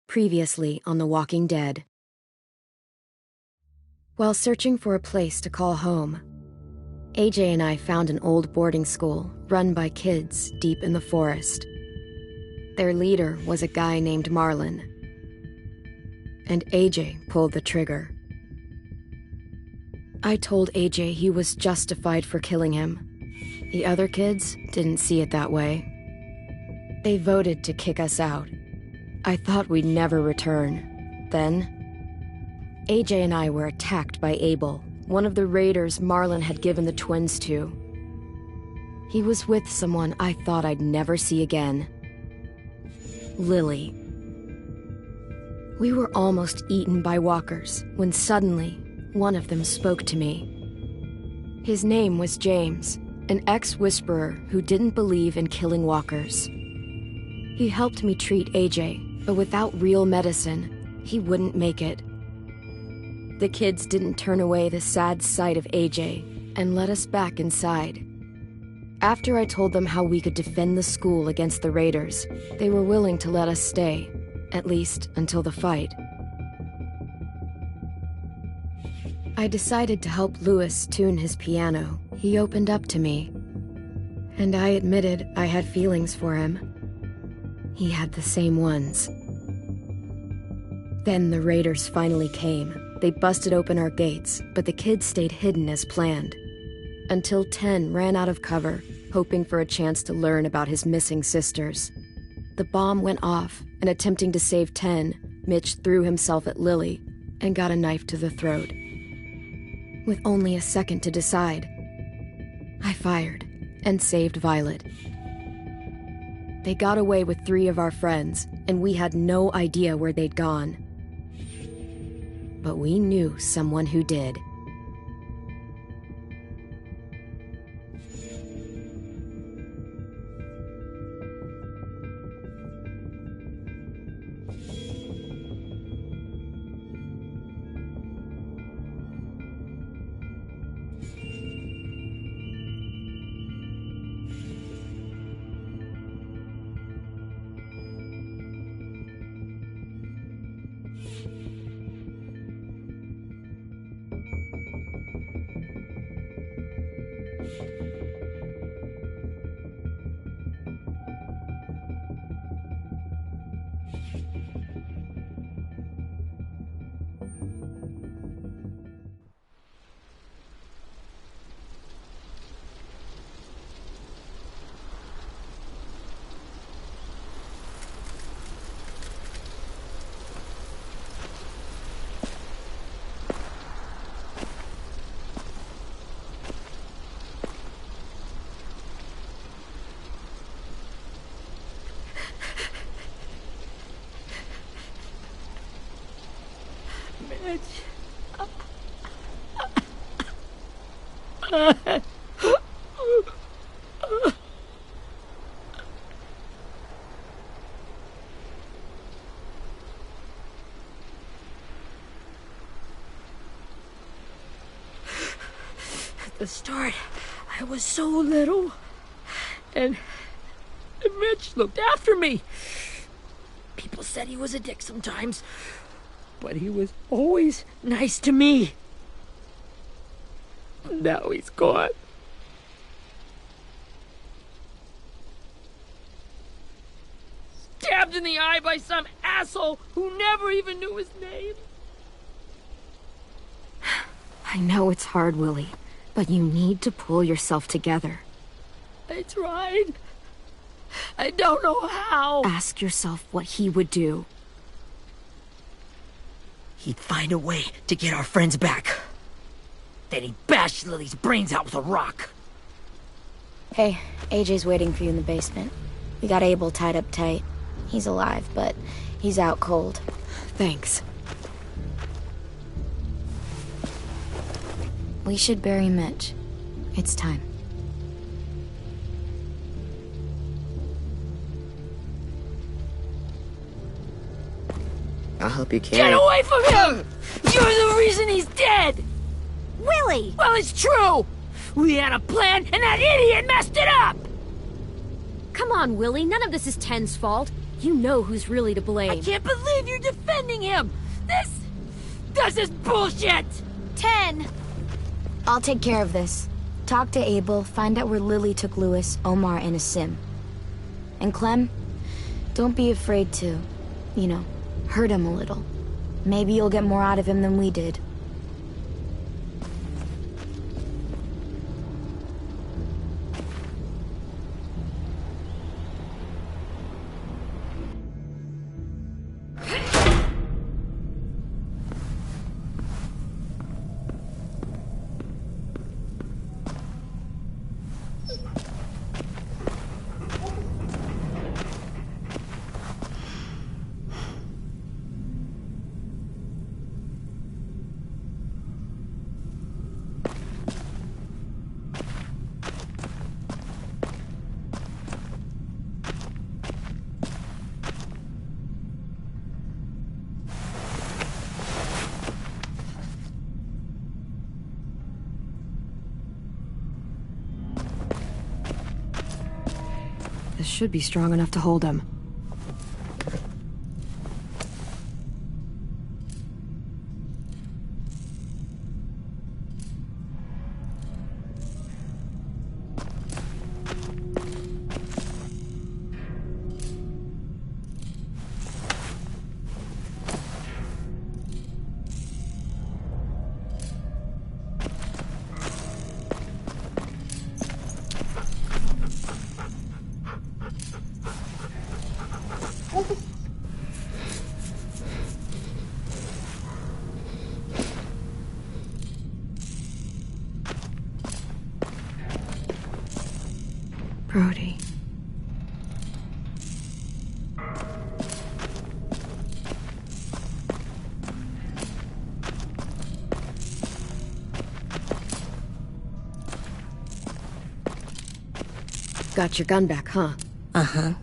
Previously on The Walking Dead. While searching for a place to call home, AJ and I found an old boarding school run by kids deep in the forest. Their leader was a guy named Marlon, and AJ pulled the trigger. I told AJ he was justified for killing him. The other kids didn't see it that way. They voted to kick us out. I thought we'd never return. Then, AJ and I were attacked by Abel, one of the raiders Marlon had given the twins to. He was with someone I thought I'd never see again. Lily. We were almost eaten by walkers when suddenly one of them spoke to me. His name was James, an ex-whisperer who didn't believe in killing walkers. He helped me treat AJ, but without real medicine, he wouldn't make it. The kids didn't turn away the sad sight of AJ and let us back inside. After I told them how we could defend the school against the raiders, they were willing to let us stay, at least until the fight. I decided to help Louis tune his piano. He opened up to me, and I admitted I had feelings for him. He had the same ones. Then the raiders finally came. They busted open our gates, but the kids stayed hidden as planned. Until Ten ran out of cover, hoping for a chance to learn about his missing sisters. The bomb went off, and attempting to save Ten, Mitch threw himself at Lily and got a knife to the throat. With only a second to decide, I fired and saved Violet. They got away with 3 of our friends, and we had no idea where they'd gone. But we knew someone who did. At the start, I was so little, and Mitch looked after me. People said he was a dick sometimes, but he was always nice to me. Now he's gone. Stabbed in the eye by some asshole who never even knew his name. I know it's hard, Willie, but you need to pull yourself together. I tried. I don't know how. Ask yourself what he would do. He'd find a way to get our friends back. Then he'd bash Lily's brains out with a rock. Hey, AJ's waiting for you in the basement. We got Abel tied up tight. He's alive, but he's out cold. Thanks. We should bury Mitch. It's time. I'll help you carry. Get away from him! You're the reason he's dead! Willie! Well, it's true! We had a plan, and that idiot messed it up! Come on, Willie. None of this is Ten's fault. You know who's really to blame. I can't believe you're defending him! This is bullshit! 10! I'll take care of this. Talk to Abel, find out where Lily took Lewis, Omar, and Asim. And Clem, don't be afraid to, hurt him a little. Maybe you'll get more out of him than we did. This should be strong enough to hold him. Brody. Got your gun back, huh? Uh-huh.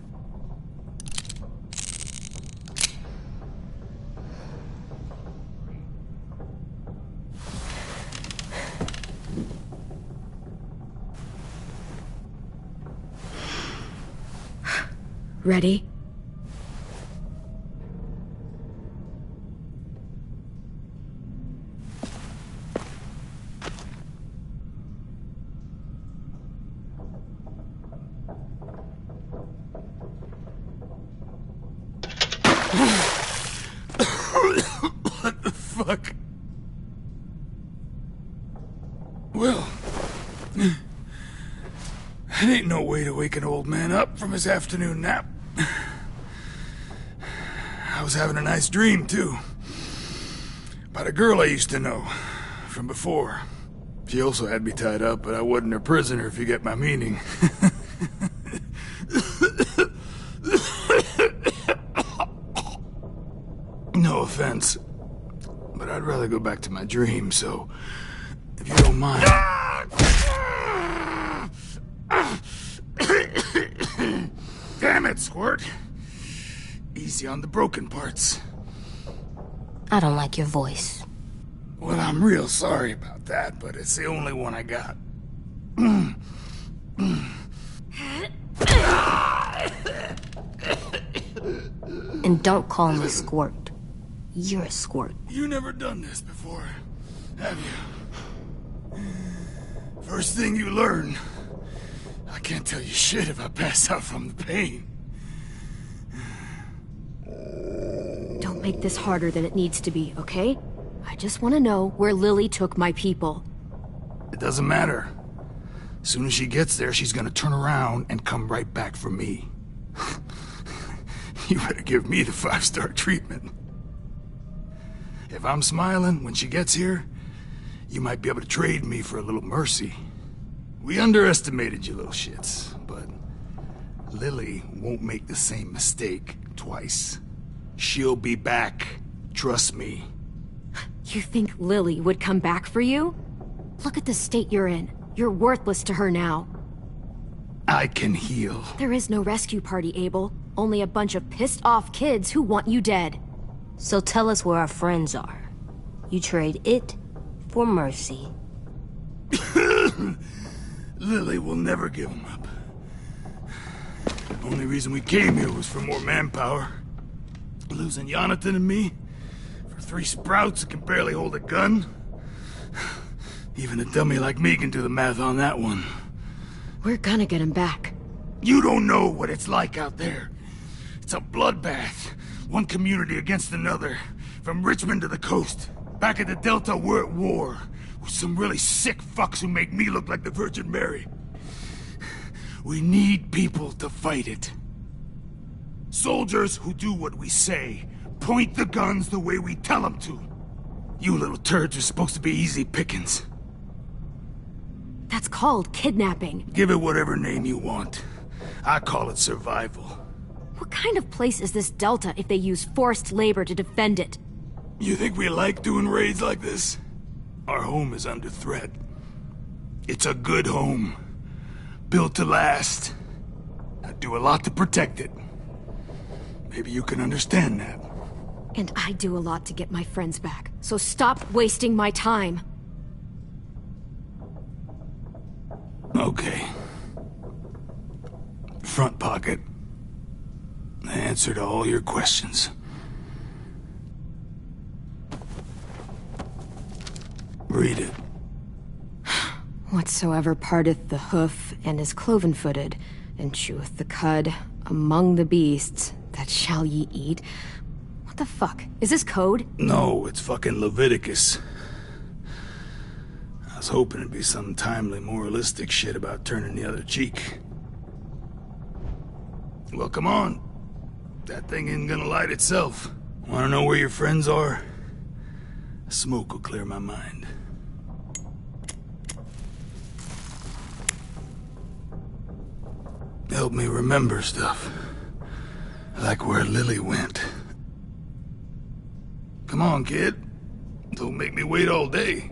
Ready? What the fuck? Well, that ain't no way to wake an old man up from his afternoon nap. I was having a nice dream, too. About a girl I used to know from before. She also had me tied up, but I wasn't her prisoner, if you get my meaning. No offense, but I'd rather go back to my dream, so if you don't mind. Damn it, Squirt. Easy on the broken parts. I don't like your voice. Well, I'm real sorry about that, but it's the only one I got. And don't call me Squirt. You're a squirt. You never done this before, have you? First thing you learn, I can't tell you shit if I pass out from the pain. Don't make this harder than it needs to be, okay? I just want to know where Lily took my people. It doesn't matter. As soon as she gets there, she's gonna turn around and come right back for me. You better give me the 5-star treatment. If I'm smiling when she gets here, you might be able to trade me for a little mercy. We underestimated you little shits, but Lily won't make the same mistake twice. She'll be back. Trust me. You think Lily would come back for you? Look at the state you're in. You're worthless to her now. I can heal. There is no rescue party, Abel. Only a bunch of pissed-off kids who want you dead. So tell us where our friends are. You trade it for mercy. Lily will never give him up. Only reason we came here was for more manpower. Losing Jonathan and me for 3 sprouts that can barely hold a gun. Even a dummy like me can do the math on that one. We're gonna get him back. You don't know what it's like out there. It's a bloodbath. One community against another. From Richmond to the coast. Back at the Delta, we're at war. With some really sick fucks who make me look like the Virgin Mary. We need people to fight it. Soldiers who do what we say. Point the guns the way we tell them to. You little turds are supposed to be easy pickings. That's called kidnapping. Give it whatever name you want. I call it survival. What kind of place is this Delta if they use forced labor to defend it? You think we like doing raids like this? Our home is under threat. It's a good home. Built to last. I do a lot to protect it. Maybe you can understand that. And I do a lot to get my friends back. So stop wasting my time. Okay. Front pocket. The answer to all your questions. Read it. Whatsoever parteth the hoof and is cloven-footed, and cheweth the cud among the beasts, that shall ye eat. What the fuck? Is this code? No, it's fucking Leviticus. I was hoping it'd be some timely moralistic shit about turning the other cheek. Well, come on. That thing isn't gonna light itself. Wanna know where your friends are? Smoke will clear my mind. Help me remember stuff. Like where Lily went. Come on, kid. Don't make me wait all day.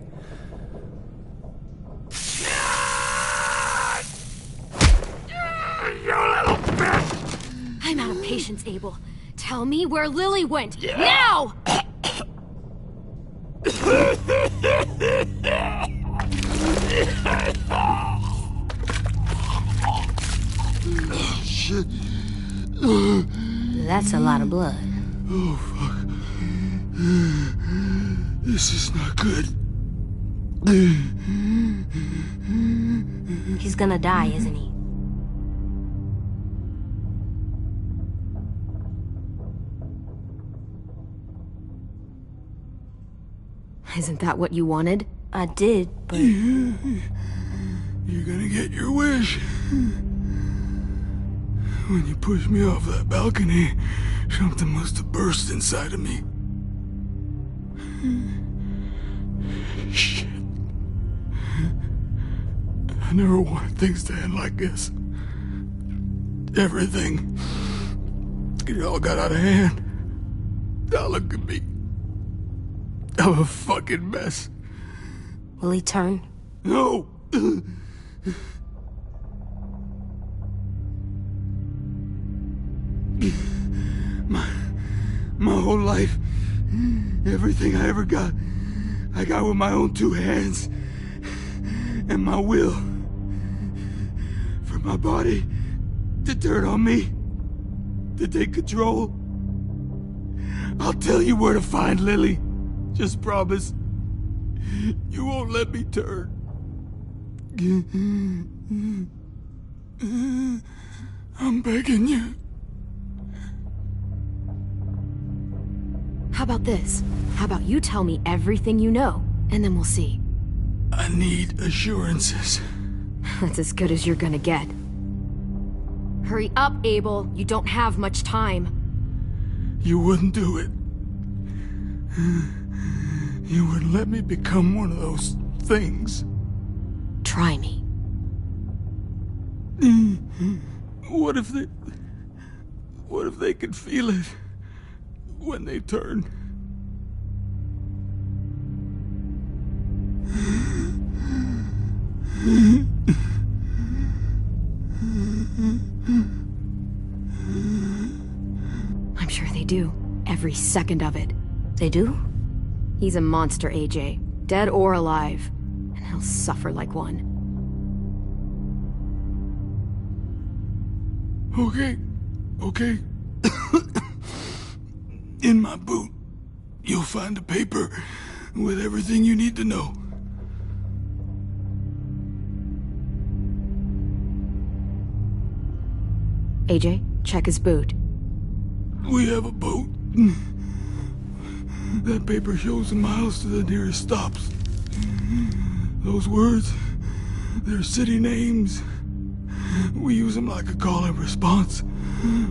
You little bitch! I'm out of patience, Abel. Tell me where Lily went. Now! Shit. That's a lot of blood. Oh, fuck. This is not good. He's gonna die, isn't he? Isn't that what you wanted? I did, but... You're gonna get your wish. When you pushed me off that balcony, something must have burst inside of me. Shit. I never wanted things to end like this. Everything. It all got out of hand. Now look at me. I'm a fucking mess. Will he turn? No! My whole life, everything I ever got, I got with my own 2 hands. And my will. For my body to turn on me, to take control. I'll tell you where to find Lily. Just promise. You won't let me turn. I'm begging you. How about this? How about you tell me everything you know, and then we'll see. I need assurances. That's as good as you're gonna get. Hurry up, Abel. You don't have much time. You wouldn't do it. You wouldn't let me become one of those things. Try me. What if they could feel it when they turn? I'm sure they do. Every second of it. They do? He's a monster, AJ. Dead or alive. And he'll suffer like one. Okay. Okay. In my boot, you'll find a paper with everything you need to know. AJ, check his boot. We have a boat. That paper shows the miles to the nearest stops. Those words, they're city names. We use them like a call and response.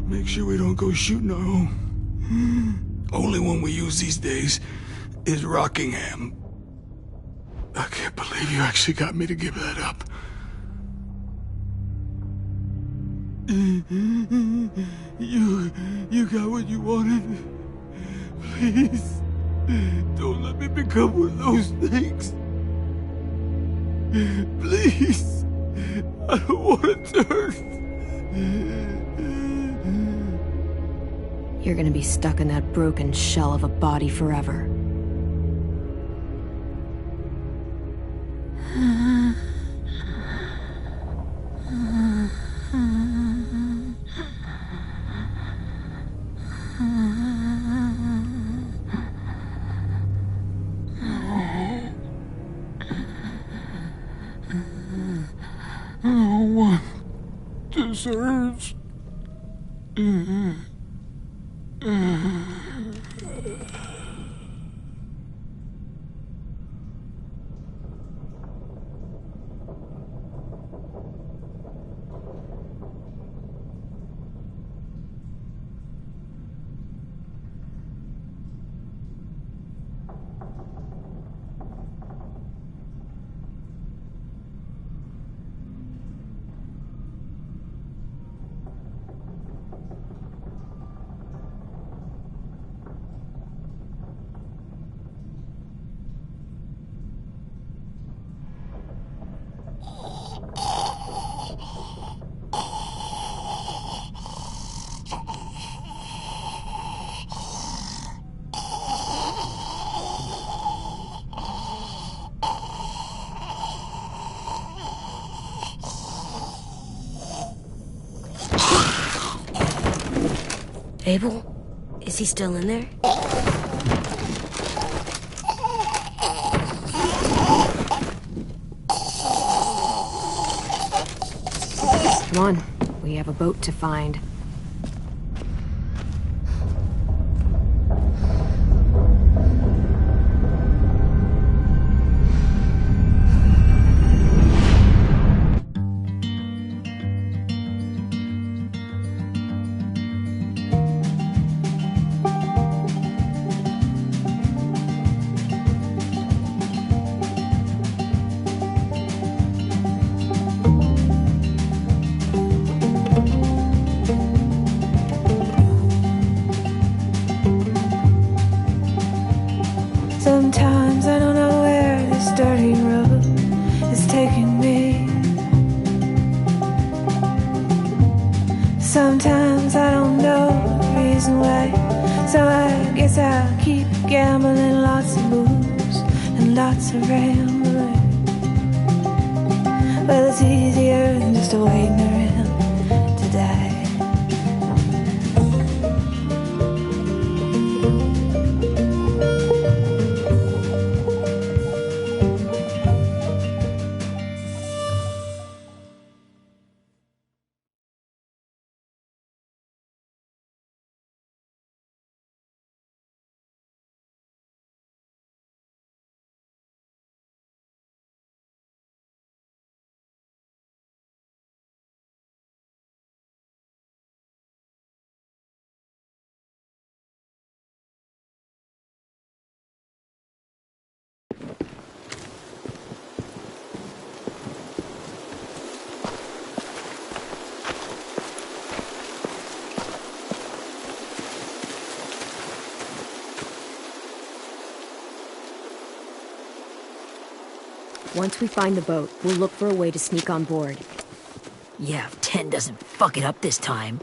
Make sure we don't go shooting our own. Only one we use these days is Rockingham. I can't believe you actually got me to give that up. You got what you wanted. Please, don't let me become one of those things. Please, I don't want to turn. You're gonna be stuck in that broken shell of a body forever. No one deserves. Abel? Is he still in there? Come on, we have a boat to find. Sometimes I don't know where this dirty road is taking me. Sometimes I don't know the reason why, so I guess I'll keep gambling. Lots of moves and lots of rambling. Well, it's easier than just waiting around to die. Once we find the boat, we'll look for a way to sneak on board. Yeah, if 10 doesn't fuck it up this time.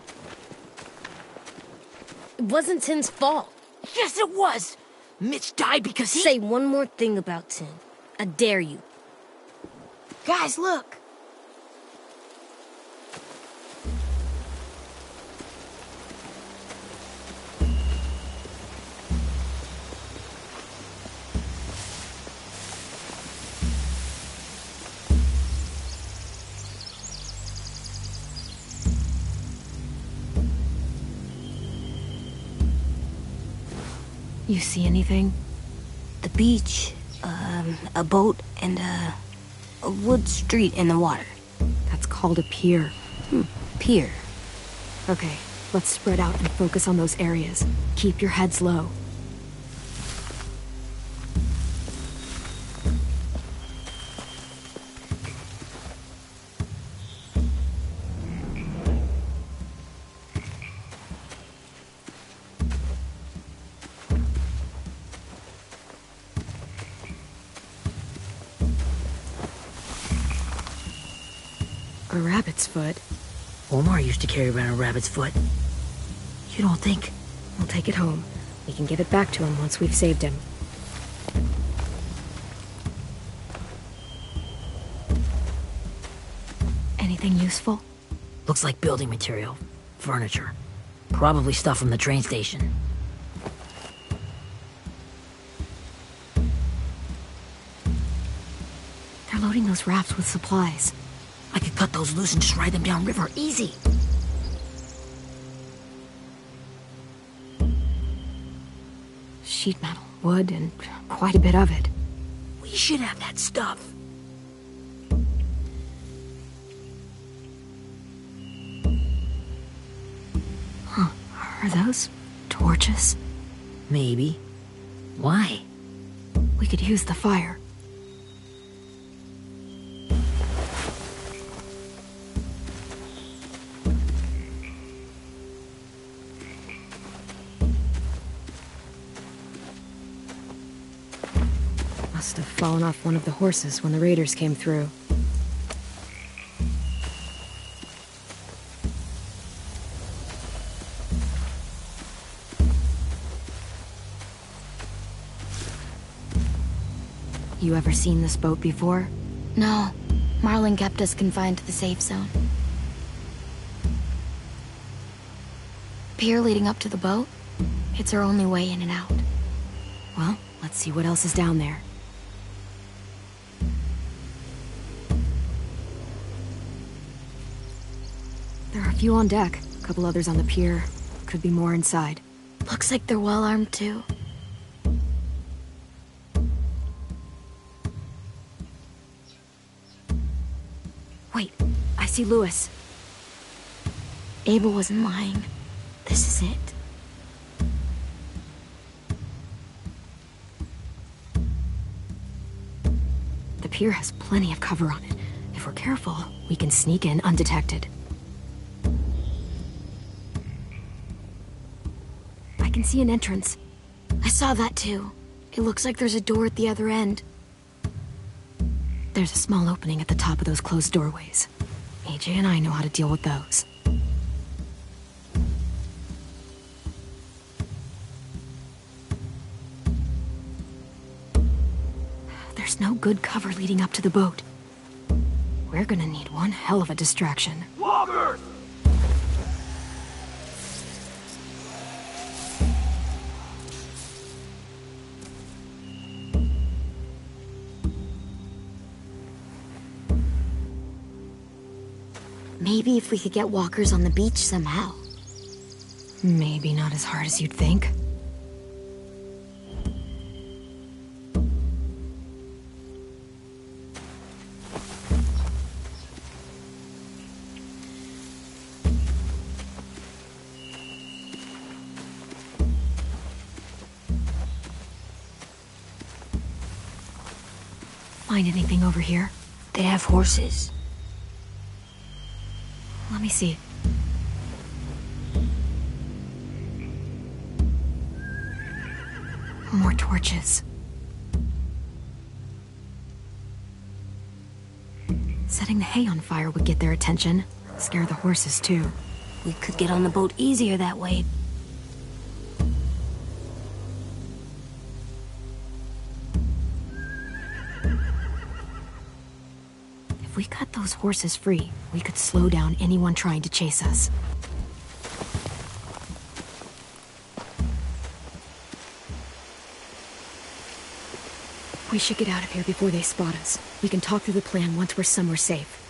It wasn't Tin's fault. Yes, it was! Mitch died because he— Say one more thing about Tin. I dare you. Guys, look. You see anything? The beach, a boat, and a wood street in the water. That's called a pier. Pier. Okay, let's spread out and focus on those areas. Keep your heads low. A rabbit's foot? Omar used to carry around a rabbit's foot. You don't think? We'll take it home. We can give it back to him once we've saved him. Anything useful? Looks like building material. Furniture. Probably stuff from the train station. They're loading those rafts with supplies. I could cut those loose and just ride them downriver, easy. Sheet metal, wood, and quite a bit of it. We should have that stuff. Huh, are those torches? Maybe. Why? We could use the fire. Must have fallen off one of the horses when the raiders came through. You ever seen this boat before? No. Marlin kept us confined to the safe zone. Pier leading up to the boat? It's our only way in and out. Well, let's see what else is down there. There are a few on deck, a couple others on the pier. Could be more inside. Looks like they're well armed too. Wait, I see Louis. Abel wasn't lying. This is it. The pier has plenty of cover on it. If we're careful, we can sneak in undetected. I can see an entrance. I saw that too. It looks like there's a door at the other end. There's a small opening at the top of those closed doorways. AJ and I know how to deal with those. There's no good cover leading up to the boat. We're gonna need one hell of a distraction. Walkers! Maybe if we could get walkers on the beach somehow. Maybe not as hard as you'd think. Find anything over here? They have horses. Let me see. More torches. Setting the hay on fire would get their attention. Scare the horses, too. We could get on the boat easier that way. If we cut those horses free, we could slow down anyone trying to chase us. We should get out of here before they spot us. We can talk through the plan once we're somewhere safe.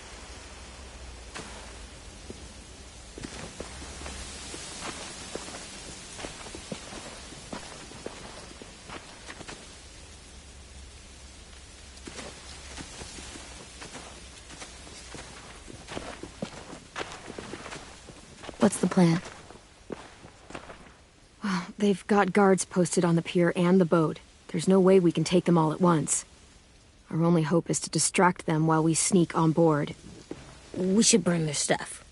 What's the plan? Well, they've got guards posted on the pier and the boat. There's no way we can take them all at once. Our only hope is to distract them while we sneak on board. We should burn their stuff.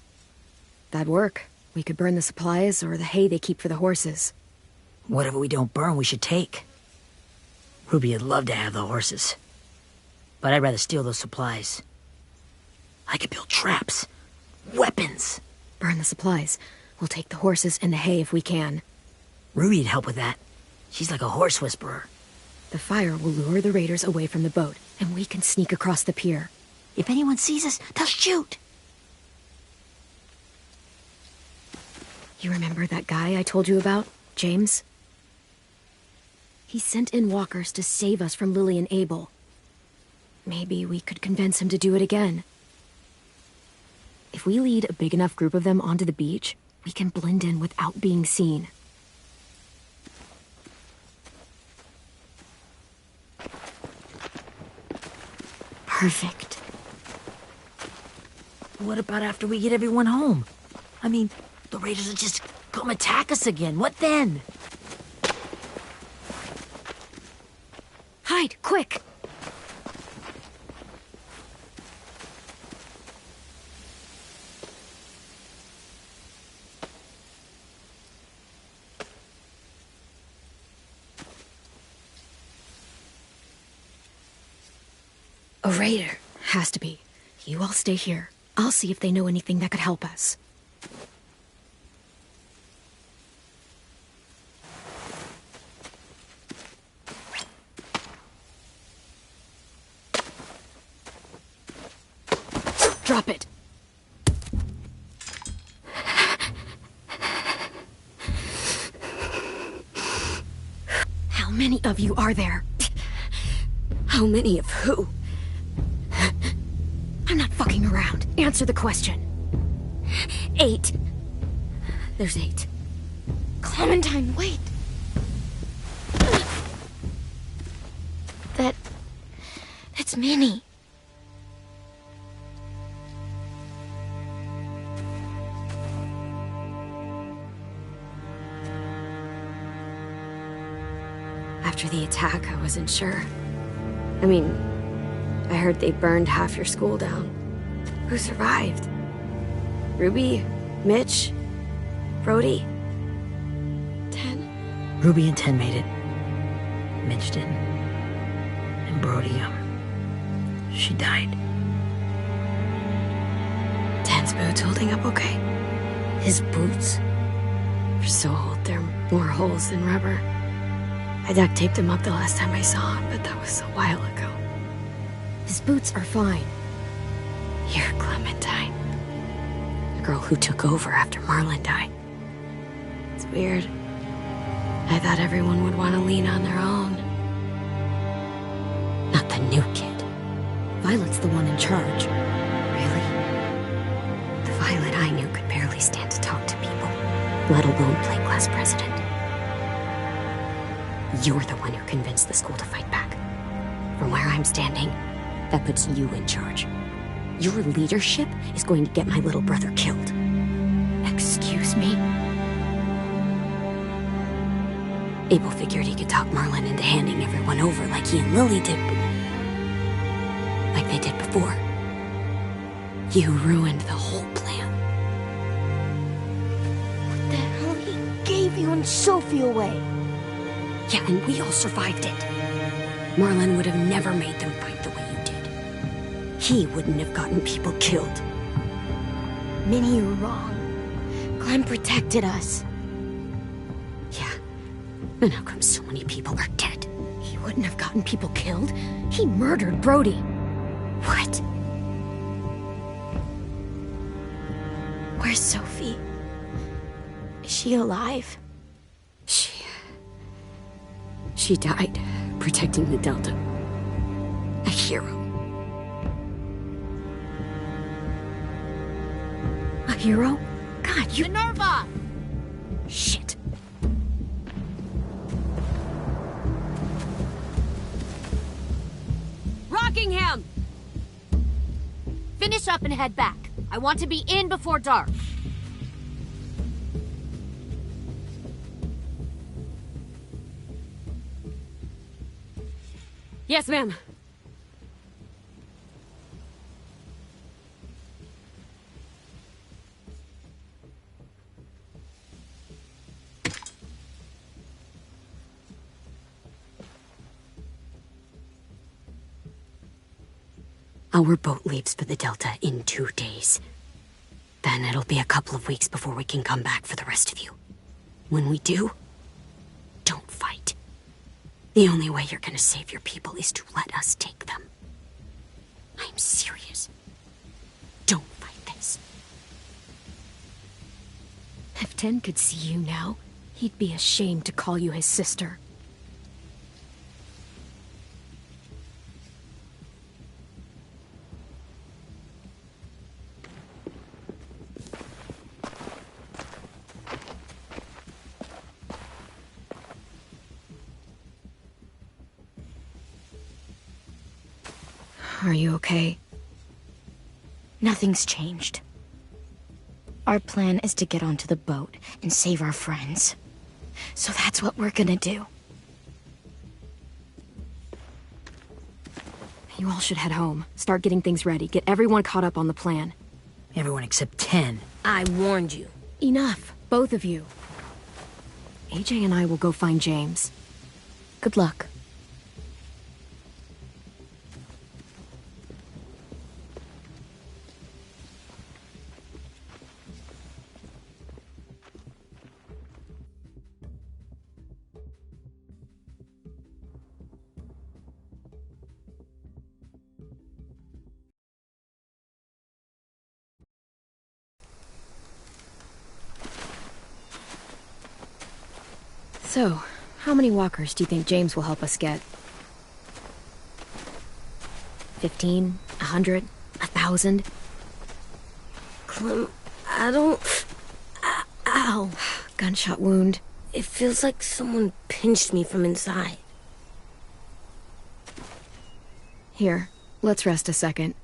That'd work. We could burn the supplies or the hay they keep for the horses. Whatever we don't burn, we should take. Ruby would love to have the horses. But I'd rather steal those supplies. I could build traps. Weapons. Burn the supplies. We'll take the horses and the hay if we can. Ruby'd help with that. She's like a horse whisperer. The fire will lure the raiders away from the boat, and we can sneak across the pier. If anyone sees us, they'll shoot. You remember that guy I told you about, James? He sent in walkers to save us from Lily and Abel. Maybe we could convince him to do it again. If we lead a big enough group of them onto the beach, we can blend in without being seen. Perfect. What about after we get everyone home? I mean, the raiders will just come attack us again. What then? Hide, quick! A raider. Has to be. You all stay here. I'll see if they know anything that could help us. Drop it. How many of you are there? How many of who? I'm not fucking around. Answer the question. 8. There's 8. Clementine, wait. That's Minnie. After the attack, I wasn't sure. I mean, I heard they burned half your school down. Who survived? Ruby? Mitch? Brody? 10? Ruby and 10 made it. Mitch didn't. And Brody, she died. 10's boots holding up okay? His boots? They're so old, there are more holes than rubber. I duct taped him up the last time I saw him, but that was a while ago. His boots are fine. You're Clementine. The girl who took over after Marlon died. It's weird. I thought everyone would want to lean on their own. Not the new kid. Violet's the one in charge. Really? The Violet I knew could barely stand to talk to people, let alone play class president. You're the one who convinced the school to fight back. From where I'm standing, that puts you in charge. Your leadership is going to get my little brother killed. Excuse me? Abel figured he could talk Marlon into handing everyone over like he and Lily did, like they did before. You ruined the whole plan. What the hell? He gave you and Sophie away. Yeah, and we all survived it. Marlon would have never made them fight the way you did. He wouldn't have gotten people killed. Minnie, you're wrong. Clem protected us. Yeah. And how come so many people are dead? He wouldn't have gotten people killed. He murdered Brody. What? Where's Sophie? Is she alive? She died protecting the Delta. A hero. A hero? God, you... Minerva! Shit. Rockingham! Finish up and head back. I want to be in before dark. Yes, ma'am. Our boat leaves for the Delta in 2 days. Then it'll be a couple of weeks before we can come back for the rest of you. When we do, don't fight. The only way you're gonna save your people is to let us take them. I'm serious. Don't fight this. If Tin could see you now, he'd be ashamed to call you his sister. Are you okay? Nothing's changed. Our plan is to get onto the boat and save our friends. So that's what we're gonna do. You all should head home. Start getting things ready. Get everyone caught up on the plan. Everyone except Tin. I warned you. Enough, both of you. AJ and I will go find James. Good luck. So, how many walkers do you think James will help us get? 15? 100? 1,000? Clem, I don't... Ow. Gunshot wound. It feels like someone pinched me from inside. Here, let's rest a second.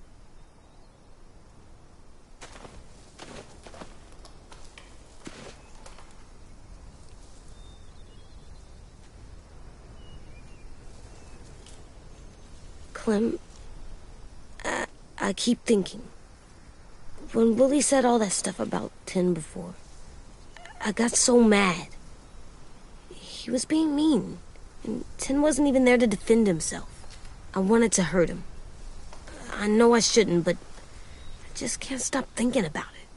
Clem, I keep thinking. When Willie said all that stuff about Tin before, I got so mad. He was being mean, and Tin wasn't even there to defend himself. I wanted to hurt him. I know I shouldn't, but I just can't stop thinking about it.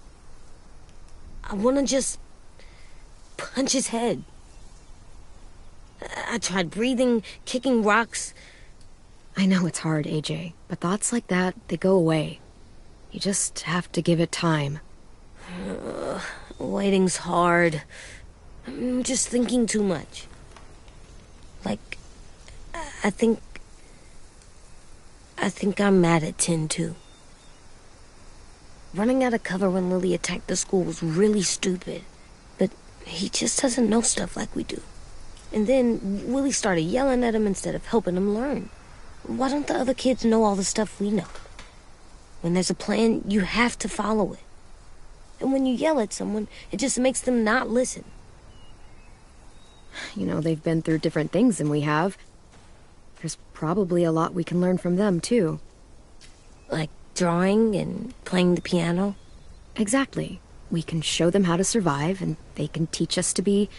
I want to just punch his head. I tried breathing, kicking rocks. I know it's hard, AJ, but thoughts like that, they go away. You just have to give it time. Waiting's hard. I'm just thinking too much. Like, I think I'm mad at Tin, too. Running out of cover when Lily attacked the school was really stupid. But he just doesn't know stuff like we do. And then Willie started yelling at him instead of helping him learn. Why don't the other kids know all the stuff we know? When there's a plan, you have to follow it. And when you yell at someone, it just makes them not listen. You know, they've been through different things than we have. There's probably a lot we can learn from them, too. Like drawing and playing the piano? Exactly. We can show them how to survive, and they can teach us to be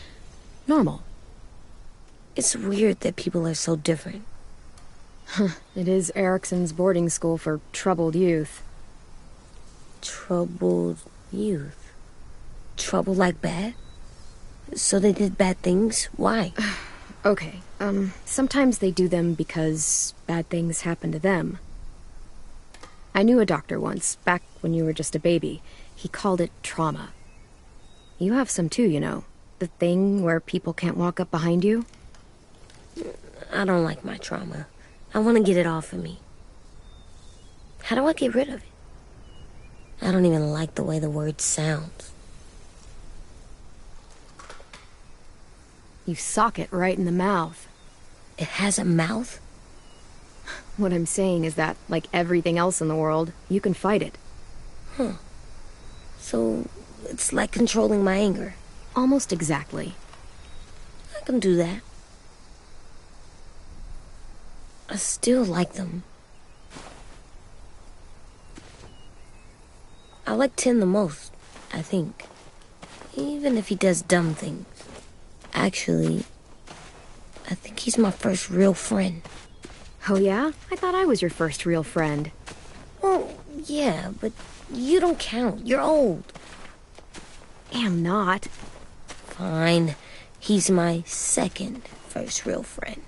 normal. It's weird that people are so different. It is Erickson's boarding school for troubled youth. Troubled youth? Trouble like bad? So they did bad things? Why? Okay, sometimes they do them because bad things happen to them. I knew a doctor once, back when you were just a baby. He called it trauma. You have some too, you know. The thing where people can't walk up behind you. I don't like my trauma. I want to get it off of me. How do I get rid of it? I don't even like the way the word sounds. You sock it right in the mouth. It has a mouth? What I'm saying is that, like everything else in the world, you can fight it. Huh. So, it's like controlling my anger. Almost exactly. I can do that. I still like them. I like Tin the most, I think. Even if he does dumb things. Actually, I think he's my first real friend. Oh yeah? I thought I was your first real friend. Well, yeah, but you don't count. You're old. Am not. Fine. He's my second first real friend.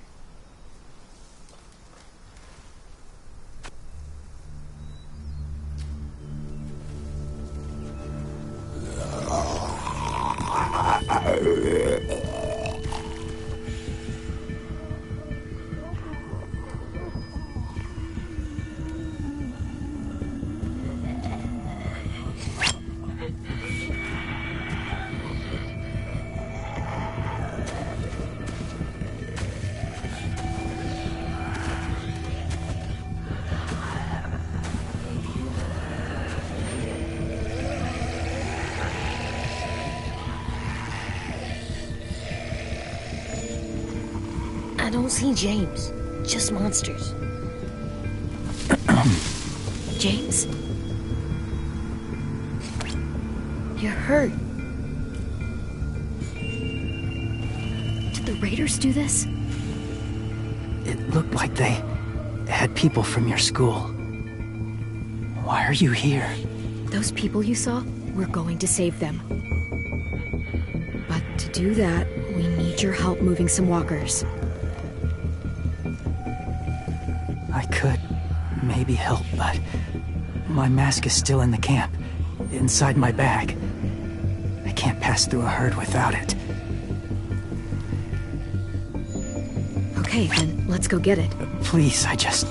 I don't see James. Just monsters. James? You're hurt. Did the raiders do this? It looked like they had people from your school. Why are you here? Those people you saw, we're going to save them. But to do that, we need your help moving some walkers. I could maybe help, but my mask is still in the camp, inside my bag. I can't pass through a herd without it. Okay, then let's go get it. Please, I just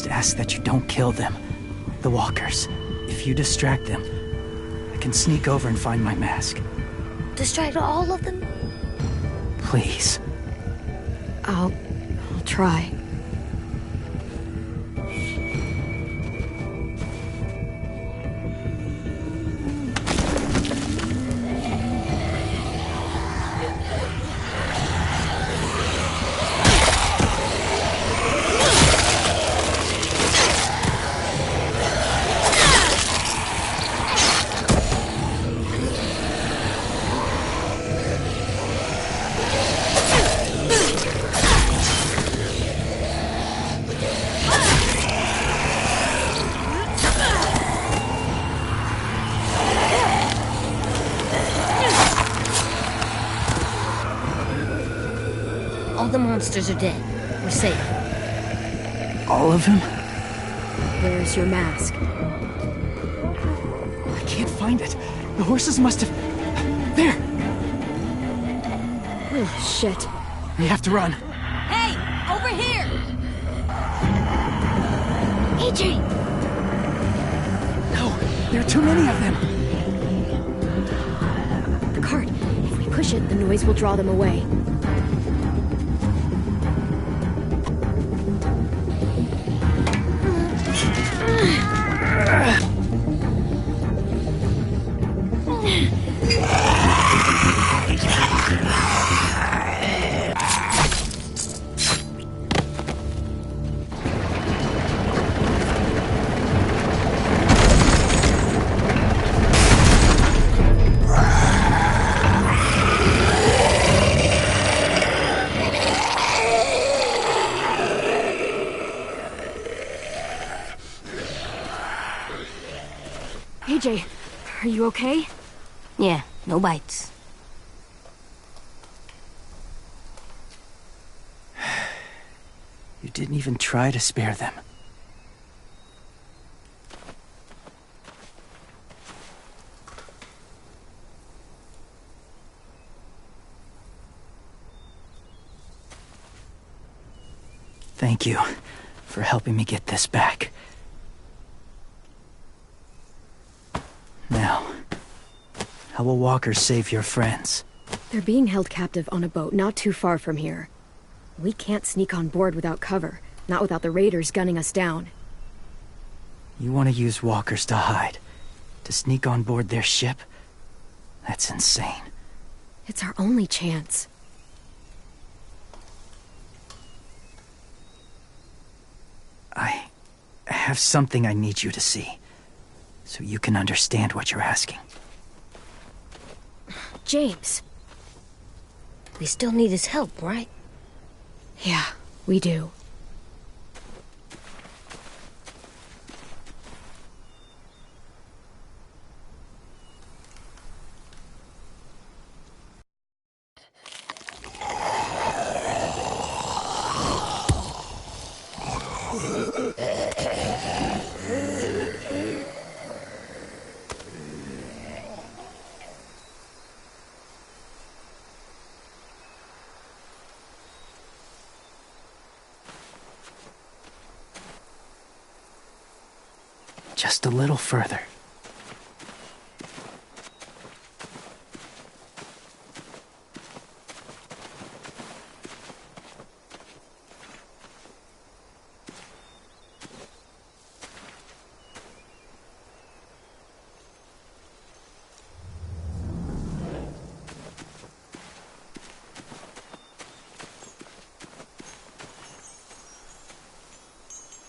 ask that you don't kill them. The walkers. If you distract them, I can sneak over and find my mask. Distract all of them? Please. I'll try. All the monsters are dead. We're safe. All of them? Where's your mask? I can't find it. The horses must have... There! Oh, shit. We have to run. Hey! Over here! AJ! No, there are too many of them. The cart. If we push it, the noise will draw them away. AJ, are you okay? Yeah, no bites. You didn't even try to spare them. Thank you for helping me get this back. Now, how will walkers save your friends? They're being held captive on a boat not too far from here. We can't sneak on board without cover, not without the raiders gunning us down. You want to use walkers to hide? To sneak on board their ship? That's insane. It's our only chance. have something I need you to see, so you can understand what you're asking. James. We still need his help, right? Yeah, we do. Just a little further.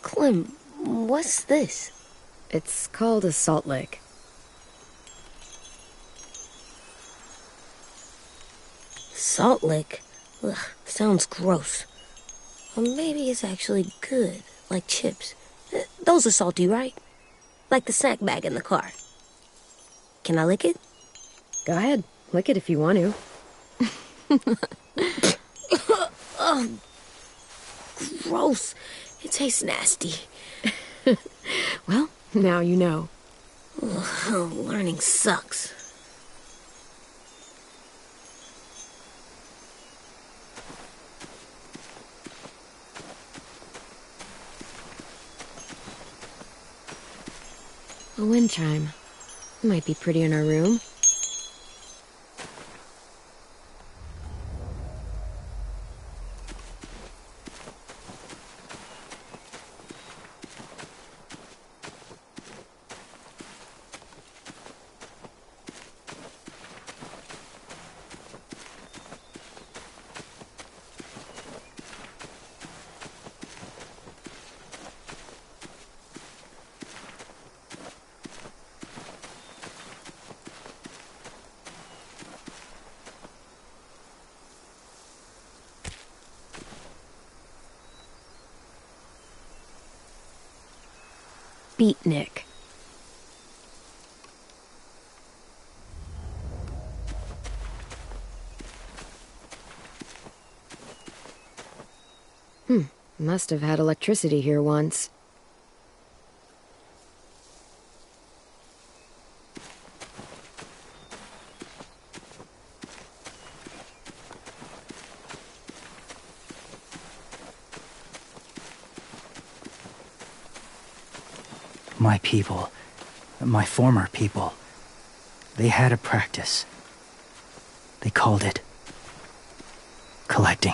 Clem, what's this? It's called a salt lick. Salt lick? Ugh, sounds gross. Or maybe it's actually good, like chips. Those are salty, right? Like the snack bag in the car. Can I lick it? Go ahead, lick it if you want to. Oh, gross. It tastes nasty. Well, now you know. Ugh, learning sucks. A wind chime. Might be pretty in our room. Beatnik. Must have had electricity here once. My people, my former people, they had a practice. They called it collecting.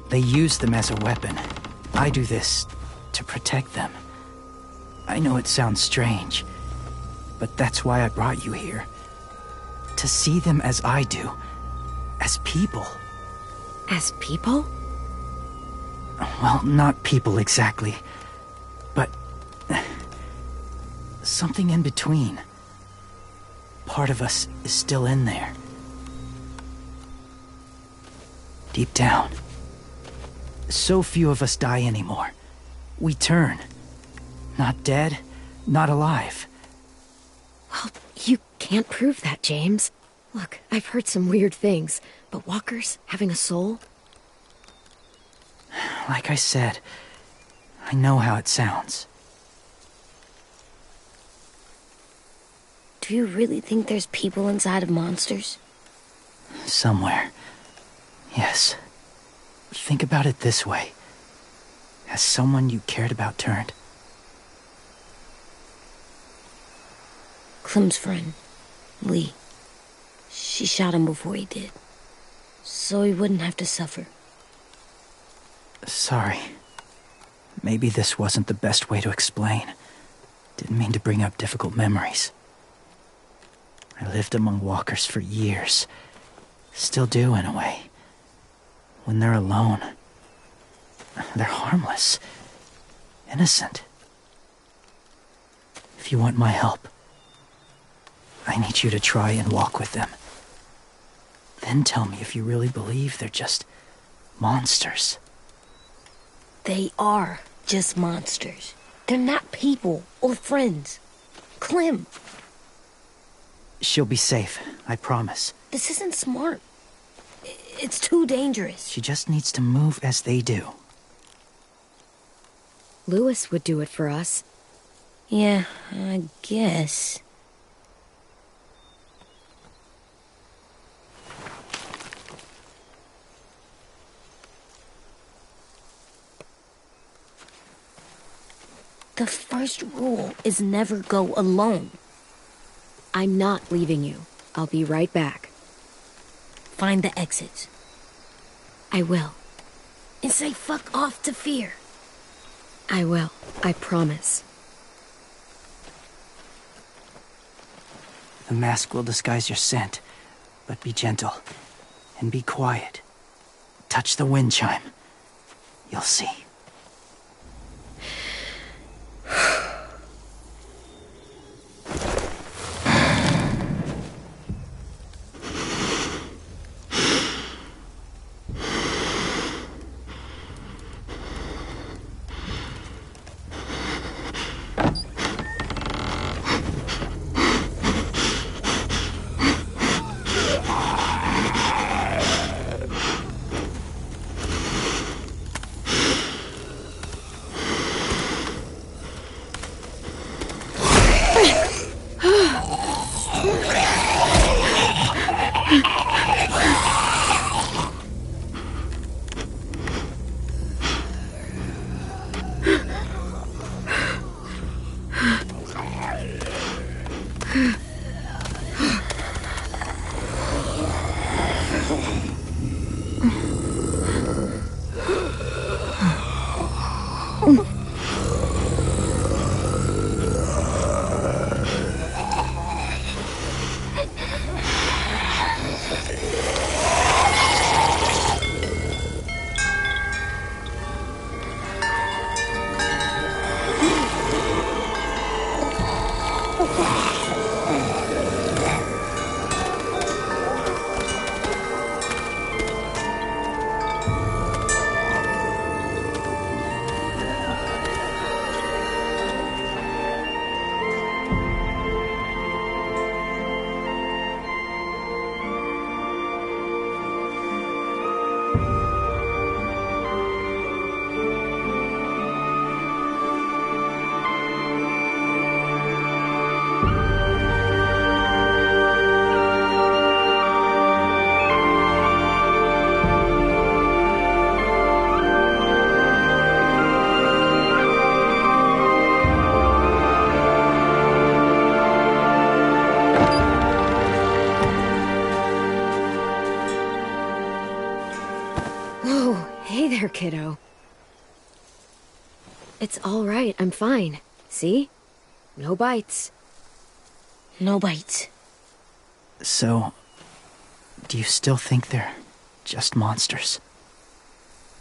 They use them as a weapon. I do this to protect them. I know it sounds strange, but that's why I brought you here. To see them as I do. As people. As people? Well, not people exactly, but something in between. Part of us is still in there. Deep down. So few of us die anymore. We turn. Not dead, not alive. Well, you can't prove that, James. Look, I've heard some weird things, but walkers having a soul? Like I said, I know how it sounds. Do you really think there's people inside of monsters? Somewhere. Yes. Think about it this way. Has someone you cared about turned? Clem's friend, Lee. She shot him before he did, so he wouldn't have to suffer. Sorry. Maybe this wasn't the best way to explain. Didn't mean to bring up difficult memories. I lived among walkers for years. Still do, in a way. When they're alone, they're harmless. Innocent. If you want my help, I need you to try and walk with them. Then tell me if you really believe they're just monsters. They are just monsters. They're not people or friends. Clem, She'll be safe, I promise. this isn't smart. It's too dangerous. She just needs to move as they do. Louis would do it for us. Yeah, I guess. The first rule is never go alone. I'm not leaving you. I'll be right back. Find the exits. I will. And say fuck off to fear. I will. I promise. The mask will disguise your scent, but be gentle. And be quiet. Touch the wind chime. You'll see. There, kiddo. It's all right. I'm fine. See? No bites. No bites. So, do you still think they're just monsters?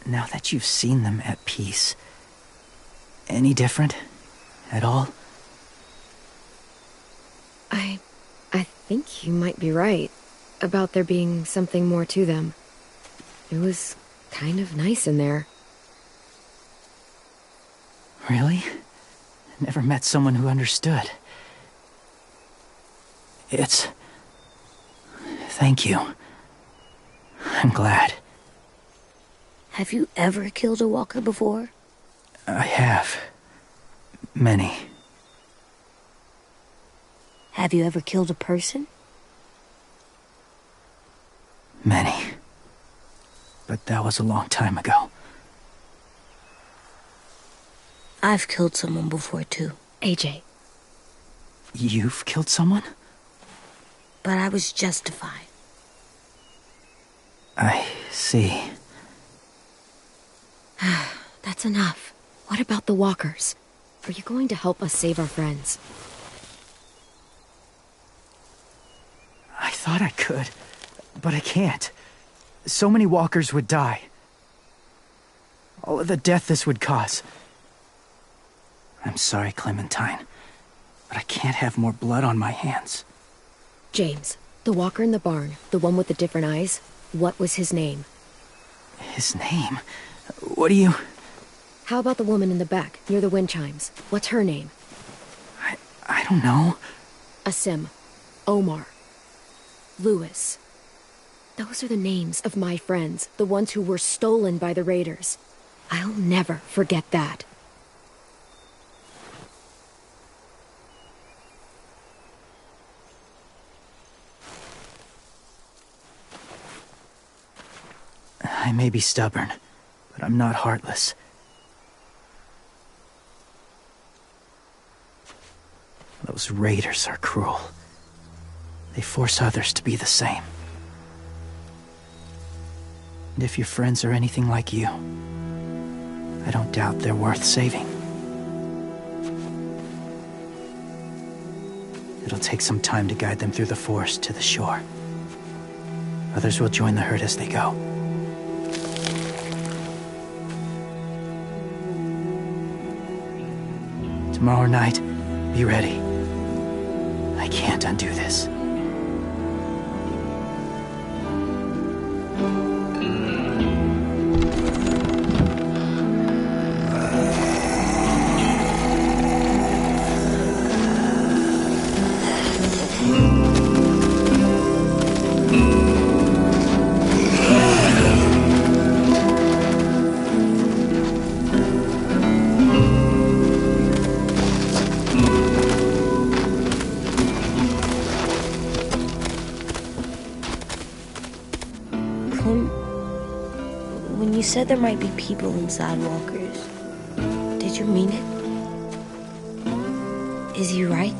Now that you've seen them at peace, any different at all? I think you might be right about there being something more to them. It was kind of nice in there. Really? Never met someone who understood. Thank you. I'm glad. Have you ever killed a walker before? I have. Many. Have you ever killed a person? Many. But that was a long time ago. I've killed someone before, too. AJ. You've killed someone? But I was justified. I see. That's enough. What about the walkers? Are you going to help us save our friends? I thought I could, but I can't. So many walkers would die. All of the death this would cause. I'm sorry, Clementine, but I can't have more blood on my hands. James, the walker in the barn, the one with the different eyes, what was his name? His name? What do you... How about the woman in the back, near the wind chimes? What's her name? I don't know. Asim. Omar. Lewis. Those are the names of my friends, the ones who were stolen by the raiders. I'll never forget that. I may be stubborn, but I'm not heartless. Those raiders are cruel. They force others to be the same. And if your friends are anything like you, I don't doubt they're worth saving. It'll take some time to guide them through the forest to the shore. Others will join the herd as they go. Tomorrow night, be ready. I can't undo this. When you said there might be people inside walkers, did you mean it? Is he right?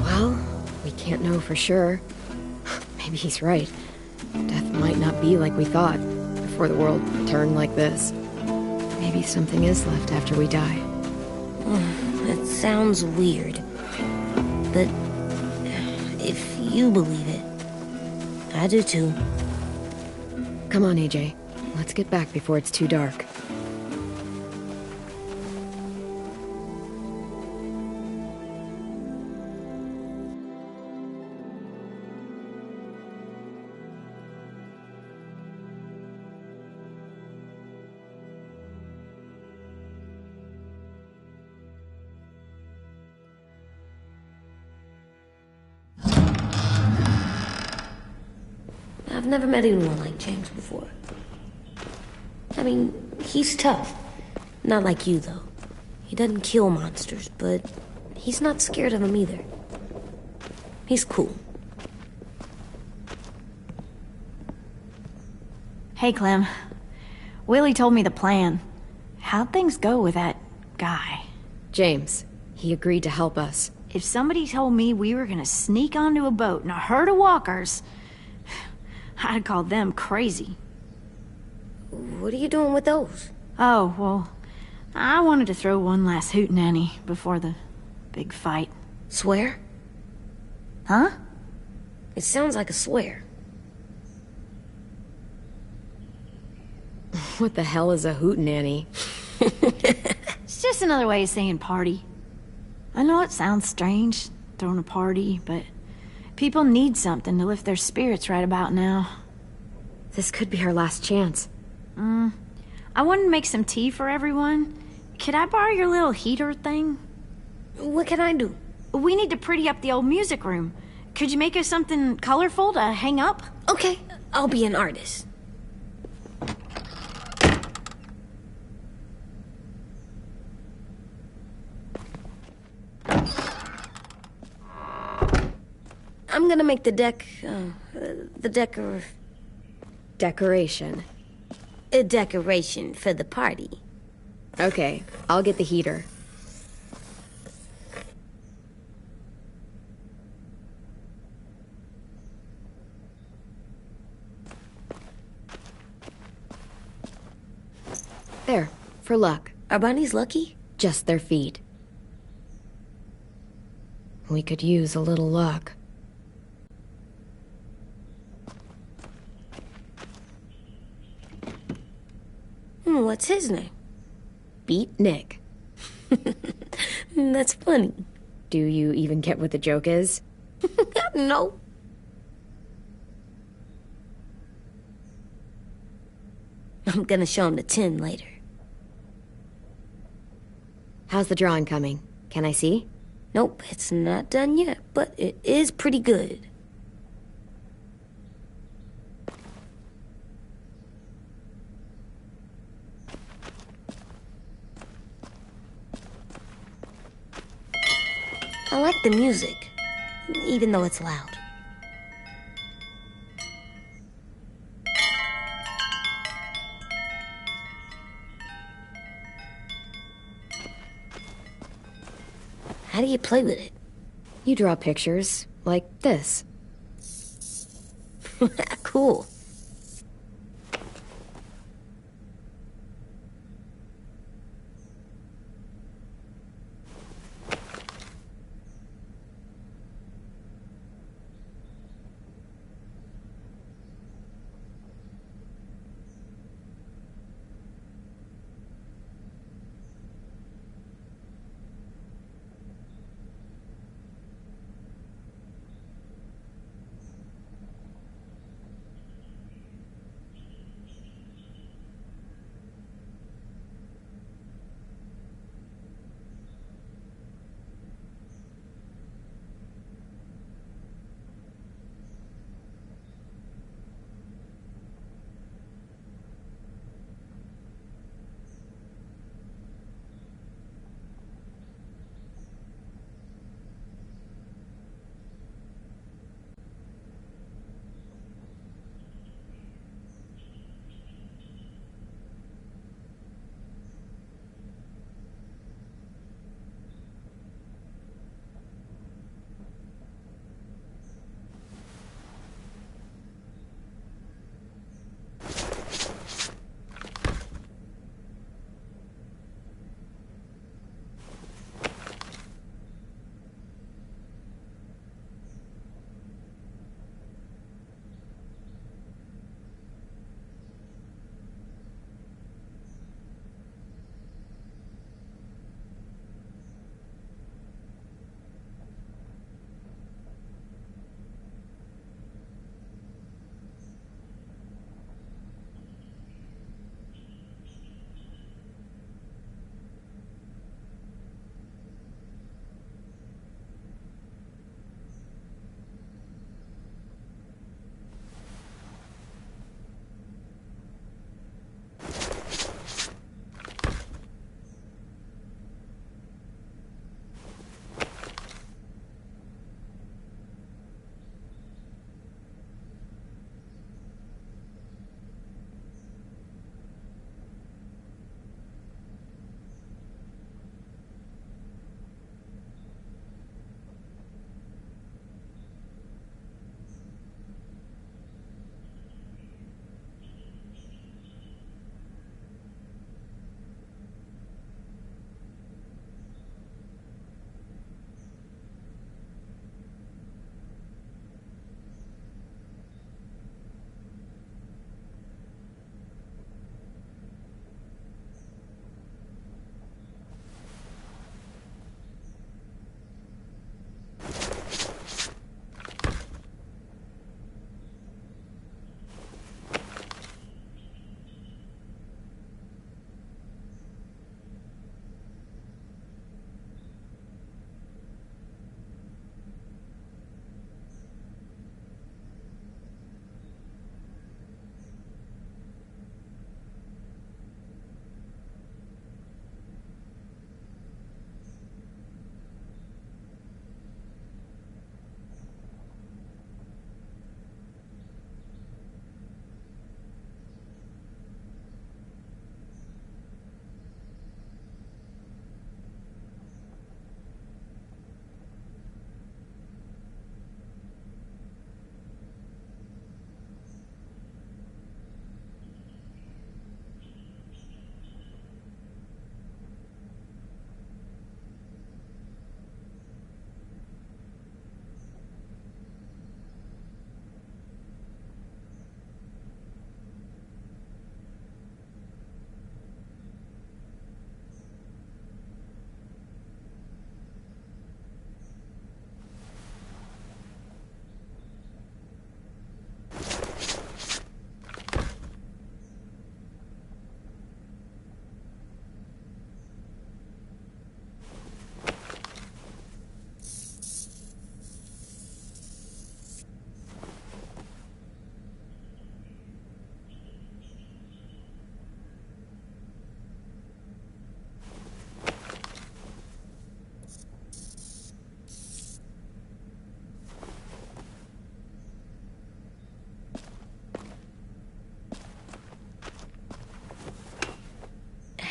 Well, we can't know for sure. Maybe he's right. Death might not be like we thought, before the world turned like this. Maybe something is left after we die. It sounds weird, but if you believe it, I do too. Come on, AJ. Let's get back before it's too dark. I've never met anyone like James before. I mean, he's tough. Not like you, though. He doesn't kill monsters, but he's not scared of them either. He's cool. Hey, Clem. Willie told me the plan. How'd things go with that guy? James, he agreed to help us. If somebody told me we were gonna sneak onto a boat in a herd of walkers, I'd call them crazy. What are you doing with those? Oh, well, I wanted to throw one last hootenanny before the big fight. Swear? Huh? It sounds like a swear. What the hell is a hootenanny? It's just another way of saying party. I know it sounds strange, throwing a party, but people need something to lift their spirits right about now. This could be our last chance. I wanted to make some tea for everyone. Could I borrow your little heater thing? What can I do? We need to pretty up the old music room. Could you make us something colorful to hang up? Okay, I'll be an artist. I'm gonna make the Decoration. a decoration for the party. Okay, I'll get the heater. For luck. Are bunnies lucky? Just their feet. We could use a little luck. What's his name? Beat Nick. That's funny. Do you even get what the joke is? No. I'm gonna show him the tin later. How's the drawing coming? Can I see? Nope, it's not done yet, but it is pretty good. I like the music, even though it's loud. How do you play with it? You draw pictures, like this. Cool.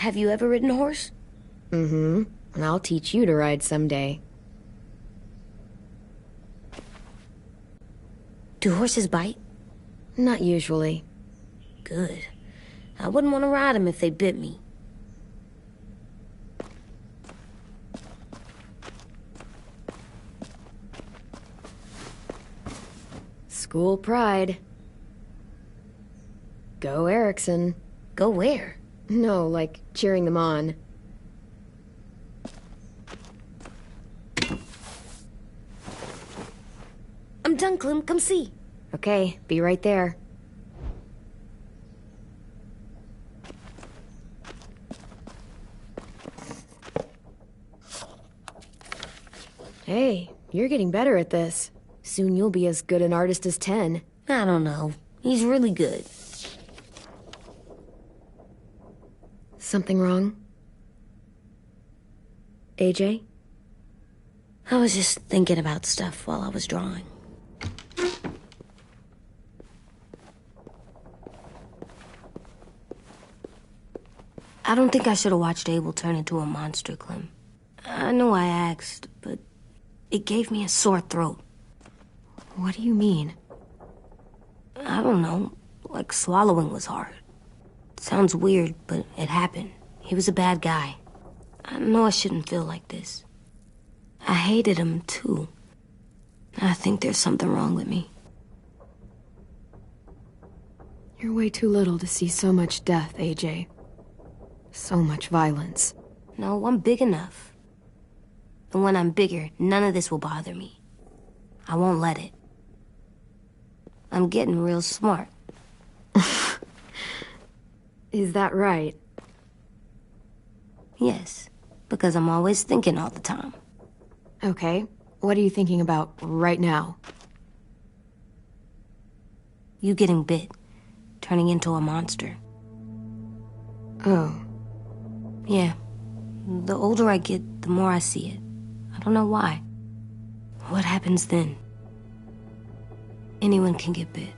Have you ever ridden a horse? Mm-hmm. And I'll teach you to ride someday. Do horses bite? Not usually. Good. I wouldn't want to ride them if they bit me. School pride. Go Erickson. Go where? No, like cheering them on. I'm done, Clem. Come see. Okay, be right there. Hey, you're getting better at this. Soon you'll be as good an artist as Ten. I don't know. He's really good. Something wrong? AJ? I was just thinking about stuff while I was drawing. I don't think I should have watched Abel turn into a monster, Clem. I know I asked, but it gave me a sore throat. What do you mean? I don't know. Like swallowing was hard. Sounds weird, but it happened. He was a bad guy. I know I shouldn't feel like this. I hated him, too. I think there's something wrong with me. You're way too little to see so much death, AJ. So much violence. No, I'm big enough. And when I'm bigger, none of this will bother me. I won't let it. I'm getting real smart. Is that right? Yes, because I'm always thinking all the time. Okay, what are you thinking about right now? You getting bit, turning into a monster. Oh. Yeah. The older I get, the more I see it. I don't know why. What happens then? Anyone can get bit.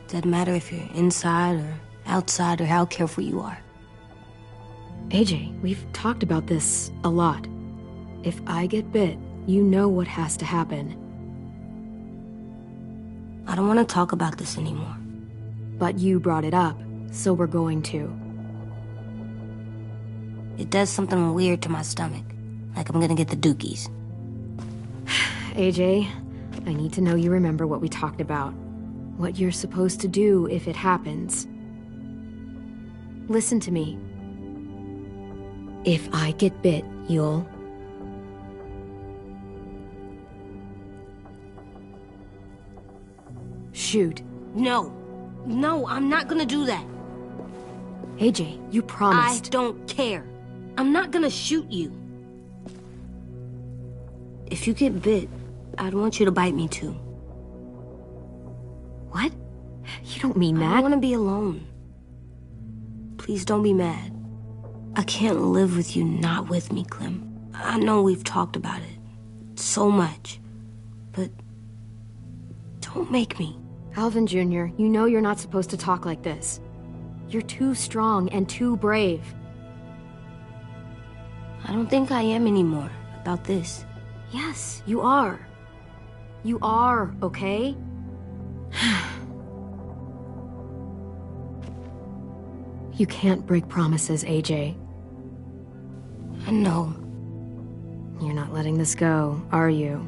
Doesn't matter if you're inside or outside or how careful you are. AJ, we've talked about this a lot. If I get bit, you know what has to happen. I don't want to talk about this anymore. But you brought it up, so we're going to. It does something weird to my stomach. Like I'm gonna get the dookies. AJ, I need to know you remember what we talked about. What you're supposed to do if it happens. Listen to me. If I get bit, you'll... shoot. No. No, I'm not gonna do that. AJ, you promised. I don't care. I'm not gonna shoot you. If you get bit, I'd want you to bite me too. What? You don't mean that. I want to be alone. Please don't be mad. I can't live with you not with me, Clem. I know we've talked about it so much, but don't make me. Alvin Jr., you know you're not supposed to talk like this. You're too strong and too brave. I don't think I am anymore about this. Yes, you are. You are, okay? You can't break promises, AJ. I know. You're not letting this go, are you?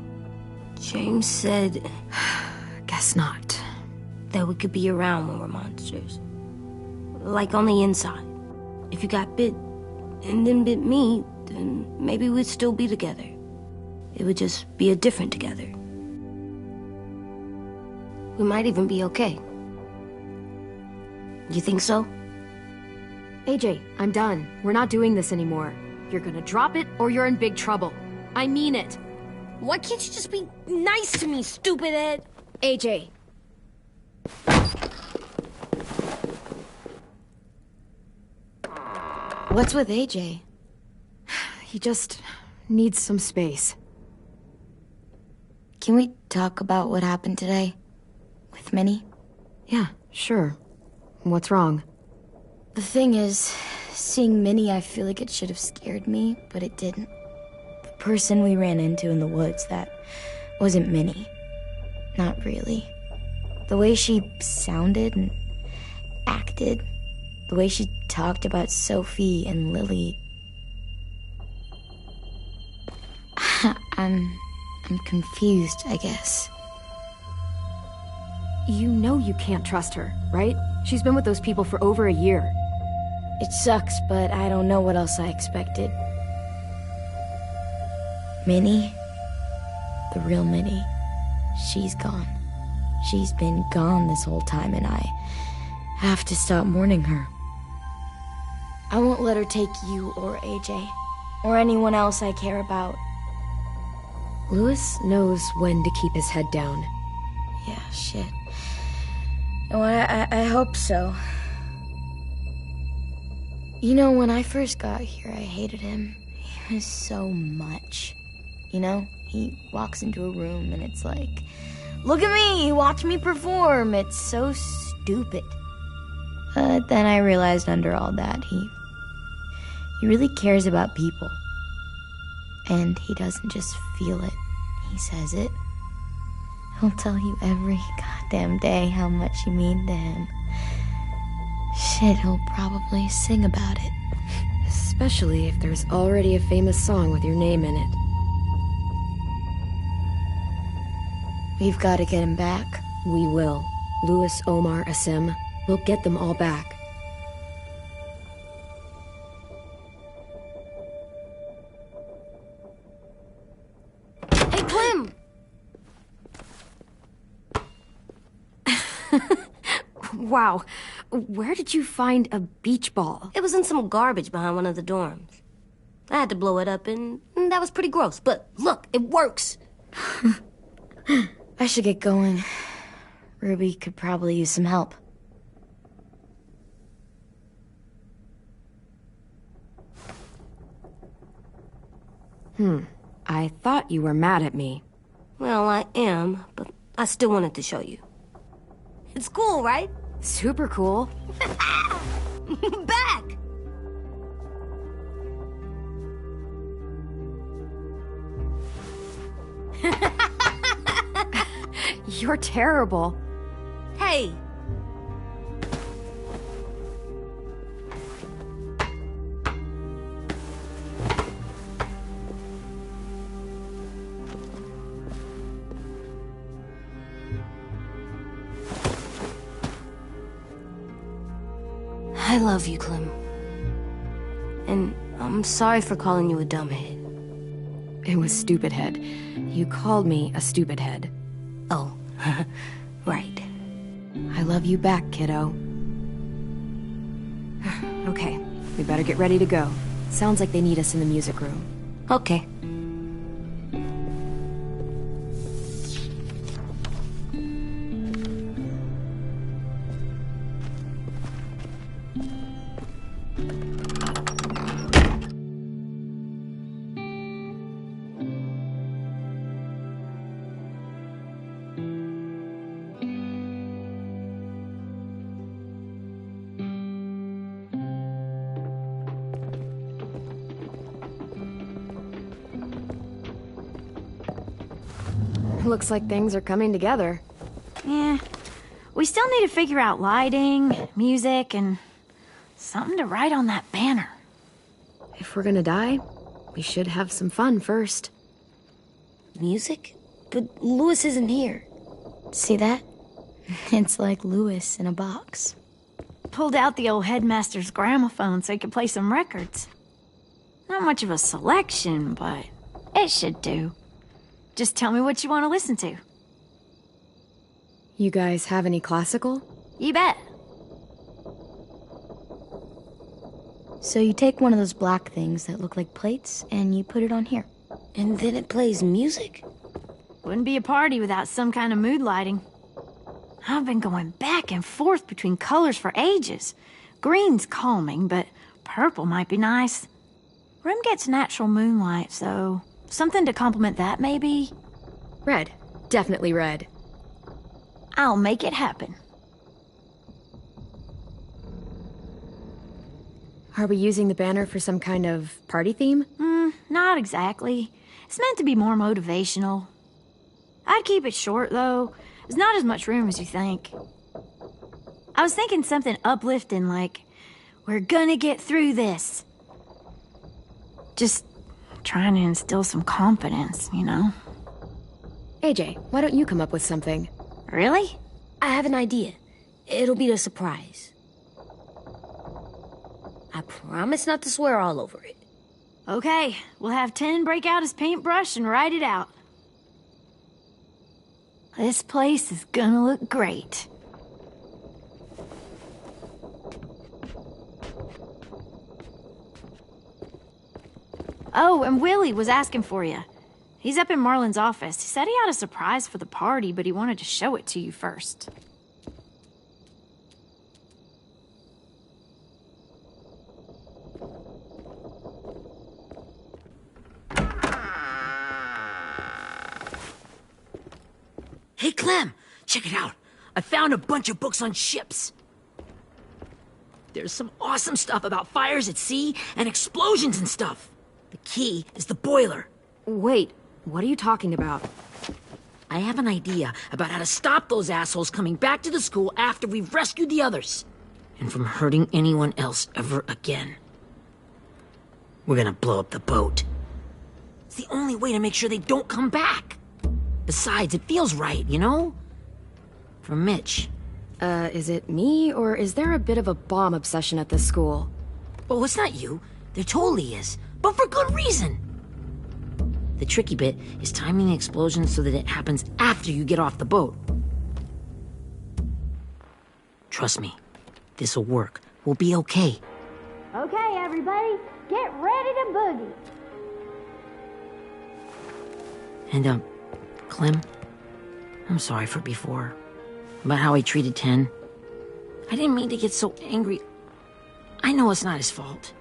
James said... Guess not. That we could be around when we're monsters. Like on the inside. If you got bit and then bit me, then maybe we'd still be together. It would just be a different together. We might even be okay. You think so? AJ, I'm done. We're not doing this anymore. You're gonna drop it or you're in big trouble. I mean it. Why can't you just be nice to me, stupid Ed? AJ. What's with AJ? He just needs some space. Can we talk about what happened today? With Minnie? Yeah, sure. What's wrong? The thing is, Seeing Minnie, I feel like it should have scared me, but it didn't. The person we ran into in the woods, that wasn't Minnie. Not really. The way she sounded and acted, the way she talked about Sophie and Lily. I'm confused, I guess. You know you can't trust her, right? She's been with those people for over a year. It sucks, but I don't know what else I expected. Minnie, the real Minnie, she's gone. She's been gone this whole time, and I have to stop mourning her. I won't let her take you or AJ, or anyone else I care about. Louis knows when to keep his head down. Yeah, shit. Oh, I hope so. You know, when I first got here, I hated him. He was so much. You know, he walks into a room and it's like, look at me, watch me perform. It's so stupid. But then I realized under all that, he really cares about people. And he doesn't just feel it, he says it. He'll tell you every goddamn day how much you mean to him. Shit, he'll probably sing about it. Especially if there's already a famous song with your name in it. We've got to get him back. We will. Louis, Omar, Asim. We'll get them all back. Hey, Clem! Wow. Where did you find a beach ball? It was in some garbage behind one of the dorms. I had to blow it up, and that was pretty gross. But look, it works. I should get going. Ruby could probably use some help. I thought you were mad at me. Well, I am, but I still wanted to show you. It's cool, right? Super cool. Back! You're terrible. Hey! I love you, Clem. And I'm sorry for calling you a dumbhead. It was stupid head. You called me a stupid head. Oh, right. I love you back, kiddo. Okay, we better get ready to go. Sounds like they need us in the music room. Okay. Looks like things are coming together. Yeah. We still need to figure out lighting, music, and something to write on that banner. If we're gonna die, we should have some fun first. Music? But Louis isn't here. See that? It's like Louis in a box. Pulled out the old headmaster's gramophone so he could play some records. Not much of a selection, but it should do. Just tell me what you want to listen to. You guys have any classical? You bet. So you take one of those black things that look like plates, and you put it on here. And then it plays music? Wouldn't be a party without some kind of mood lighting. I've been going back and forth between colors for ages. Green's calming, but purple might be nice. Room gets natural moonlight, so something to complement that, maybe? Red. Definitely red. I'll make it happen. Are we using the banner for some kind of party theme? Not exactly. It's meant to be more motivational. I'd keep it short, though. There's not as much room as you think. I was thinking something uplifting like, we're gonna get through this. Just trying to instill some confidence, you know? AJ, why don't you come up with something? Really? I have an idea. It'll be a surprise. I promise not to swear all over it. Okay, we'll have 10 break out his paintbrush and write it out. This place is gonna look great. Oh, and Willie was asking for you. He's up in Marlin's office. He said he had a surprise for the party, but he wanted to show it to you first. Hey, Clem, check it out. I found a bunch of books on ships. There's some awesome stuff about fires at sea and explosions and stuff. The key is the boiler. Wait, what are you talking about? I have an idea about how to stop those assholes coming back to the school after we've rescued the others. And from hurting anyone else ever again. We're gonna blow up the boat. It's the only way to make sure they don't come back. Besides, it feels right, you know? For Mitch. Is it me, or is there a bit of a bomb obsession at this school? Oh, it's not you. There totally is. But for good reason. The tricky bit is timing the explosion so that it happens after you get off the boat. Trust me, this'll work. We'll be okay. Okay, everybody, get ready to boogie. And, Clem, I'm sorry for before. About how he treated Ten. I didn't mean to get so angry. I know it's not his fault.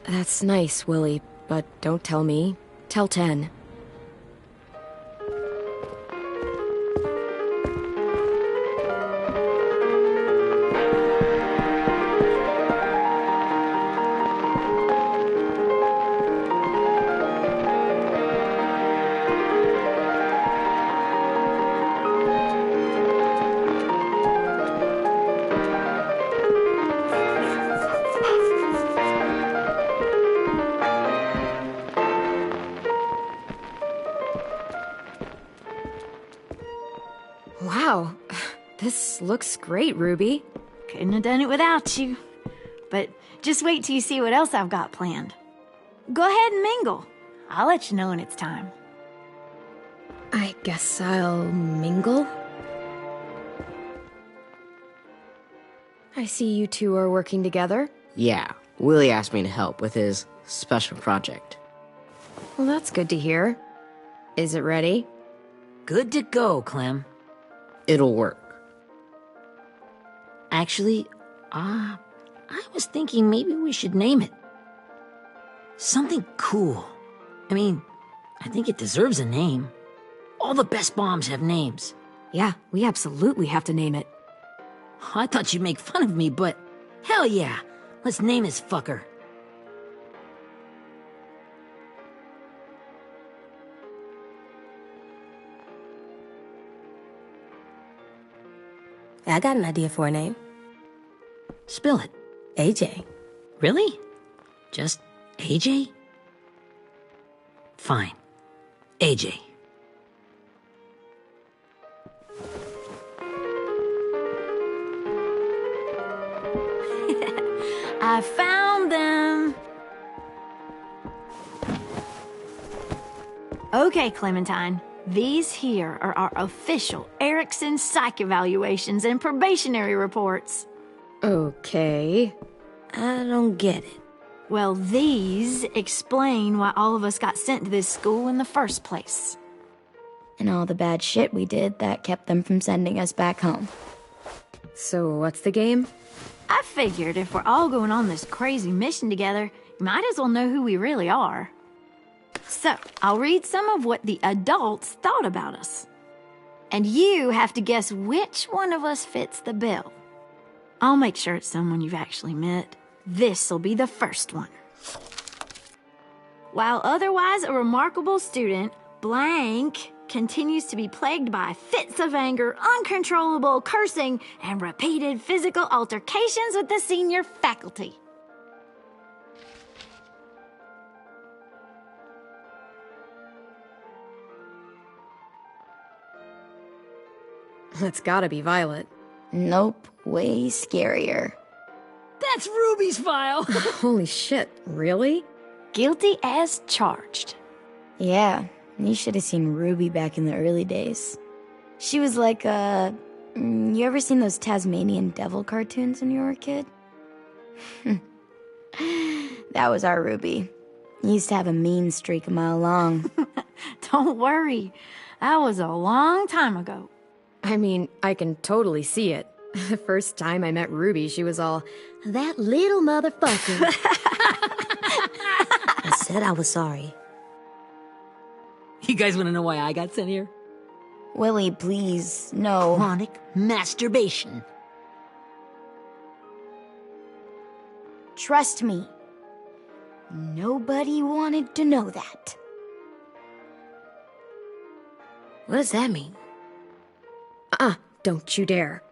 That's nice, Willie, but don't tell me. Tell 10. Wow, this looks great, Ruby. Couldn't have done it without you. But just wait till you see what else I've got planned. Go ahead and mingle. I'll let you know when it's time. I guess I'll mingle? I see you two are working together. Yeah, Willie asked me to help with his special project. Well, that's good to hear. Is it ready? Good to go, Clem. It'll work. Actually, I was thinking maybe we should name it. Something cool. I mean, I think it deserves a name. All the best bombs have names. Yeah, we absolutely have to name it. I thought you'd make fun of me, but hell yeah. Let's name this fucker. I got an idea for a name. Spill it. AJ. Really? Just AJ? Fine. AJ. I found them. Okay, Clementine. These here are our official Erickson psych evaluations and probationary reports. Okay. I don't get it. Well, these explain why all of us got sent to this school in the first place. And all the bad shit we did that kept them from sending us back home. So what's the game? I figured if we're all going on this crazy mission together, you might as well know who we really are. So, I'll read some of what the adults thought about us. And you have to guess which one of us fits the bill. I'll make sure it's someone you've actually met. This'll be the first one. While otherwise a remarkable student, blank continues to be plagued by fits of anger, uncontrollable cursing, and repeated physical altercations with the senior faculty. That's gotta be Violet. Nope, way scarier. That's Ruby's file. Holy shit, really? Guilty as charged. Yeah, you should have seen Ruby back in the early days. She was like you ever seen those Tasmanian devil cartoons when you were a kid? That was our Ruby. He used to have a mean streak a mile long. Don't worry, that was a long time ago. I mean, I can totally see it. The first time I met Ruby, she was all, "That little motherfucker." I said I was sorry. You guys want to know why I got sent here? Willie, please, no. Chronic masturbation. Trust me. Nobody wanted to know that. What does that mean? Don't you dare.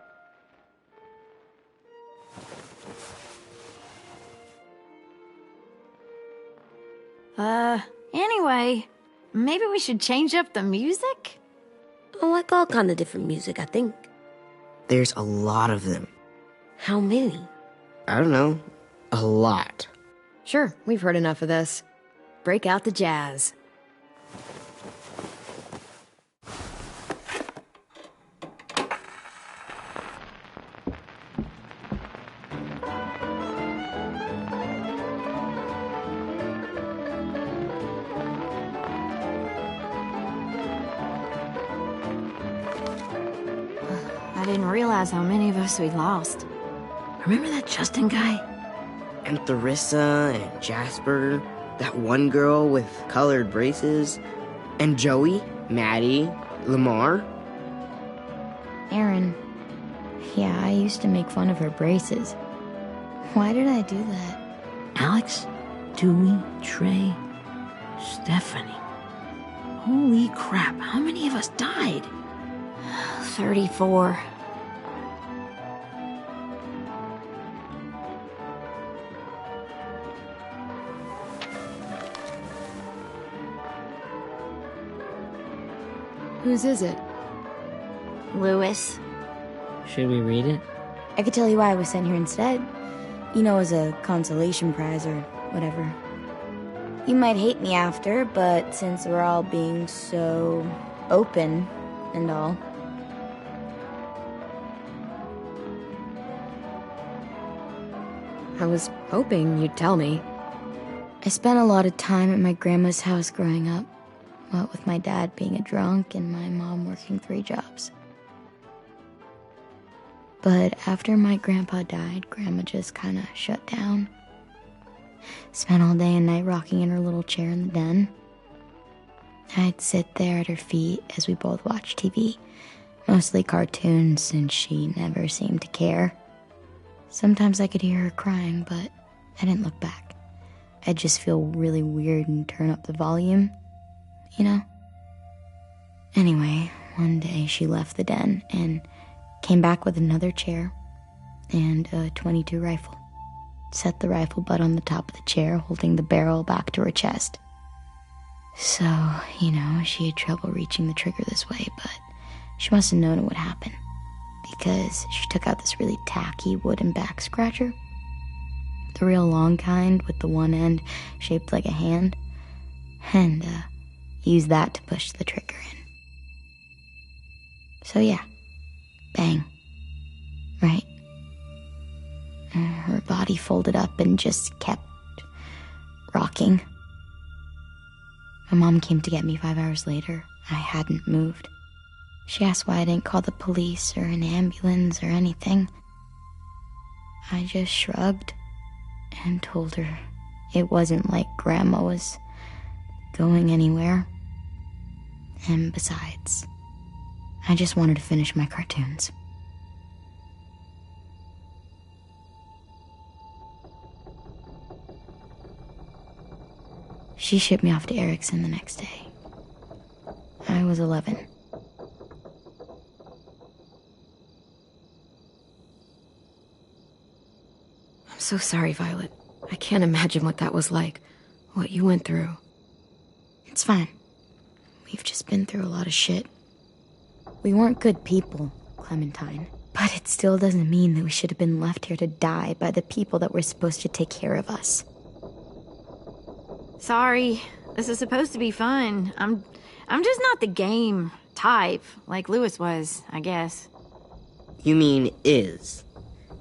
Anyway, maybe we should change up the music? I like all kind of different music, I think. There's a lot of them. How many? I don't know. A lot. Sure, we've heard enough of this. Break out the jazz. I didn't realize how many of us we'd lost. Remember that Justin guy? And Theresa and Jasper, that one girl with colored braces, and Joey, Maddie, Lamar. Aaron. Yeah, I used to make fun of her braces. Why did I do that? Alex, Dewey, Trey, Stephanie. Holy crap, how many of us died? 34. Whose is it? Louis. Should we read it? I could tell you why I was sent here instead. You know, as a consolation prize or whatever. You might hate me after, but since we're all being so open and all. I was hoping you'd tell me. I spent a lot of time at my grandma's house growing up. What with my dad being a drunk and my mom working 3 jobs. But after my grandpa died, Grandma just kind of shut down. Spent all day and night rocking in her little chair in the den. I'd sit there at her feet as we both watched TV. Mostly cartoons, since she never seemed to care. Sometimes I could hear her crying, but I didn't look back. I'd just feel really weird and turn up the volume. You know? Anyway, one day she left the den and came back with another chair and a .22 rifle. Set the rifle butt on the top of the chair, holding the barrel back to her chest. So, you know, she had trouble reaching the trigger this way, but she must have known it would happen, because she took out this really tacky wooden back scratcher. The real long kind with the one end shaped like a hand. And, used that to push the trigger in. So yeah, bang. Right. Her body folded up and just kept rocking. My mom came to get me 5 hours later. I hadn't moved. She asked why I didn't call the police or an ambulance or anything. I just shrugged and told her it wasn't like Grandma was going anywhere. And besides, I just wanted to finish my cartoons. She shipped me off to Erickson the next day. I was 11. I'm so sorry, Violet. I can't imagine what that was like. What you went through. It's fine. We've just been through a lot of shit. We weren't good people, Clementine. But it still doesn't mean that we should have been left here to die by the people that were supposed to take care of us. Sorry. This is supposed to be fun. I'm just not the game type, like Louis was, I guess. You mean is.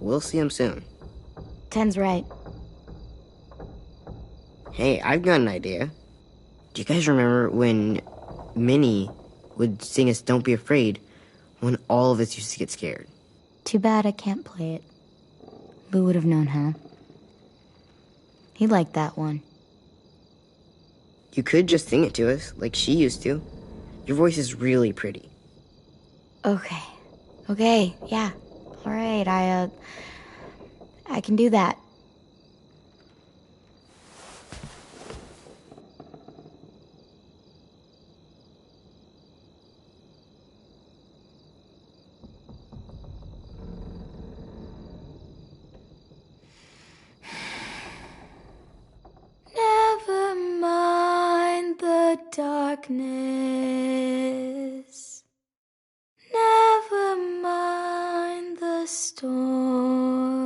We'll see him soon. Ten's right. Hey, I've got an idea. Do you guys remember when Minnie would sing us Don't Be Afraid when all of us used to get scared? Too bad I can't play it. Lou would have known how. He liked that one. You could just sing it to us, like she used to. Your voice is really pretty. Okay. Okay, yeah. Alright, I can do that. Never mind the darkness. Never mind the storm.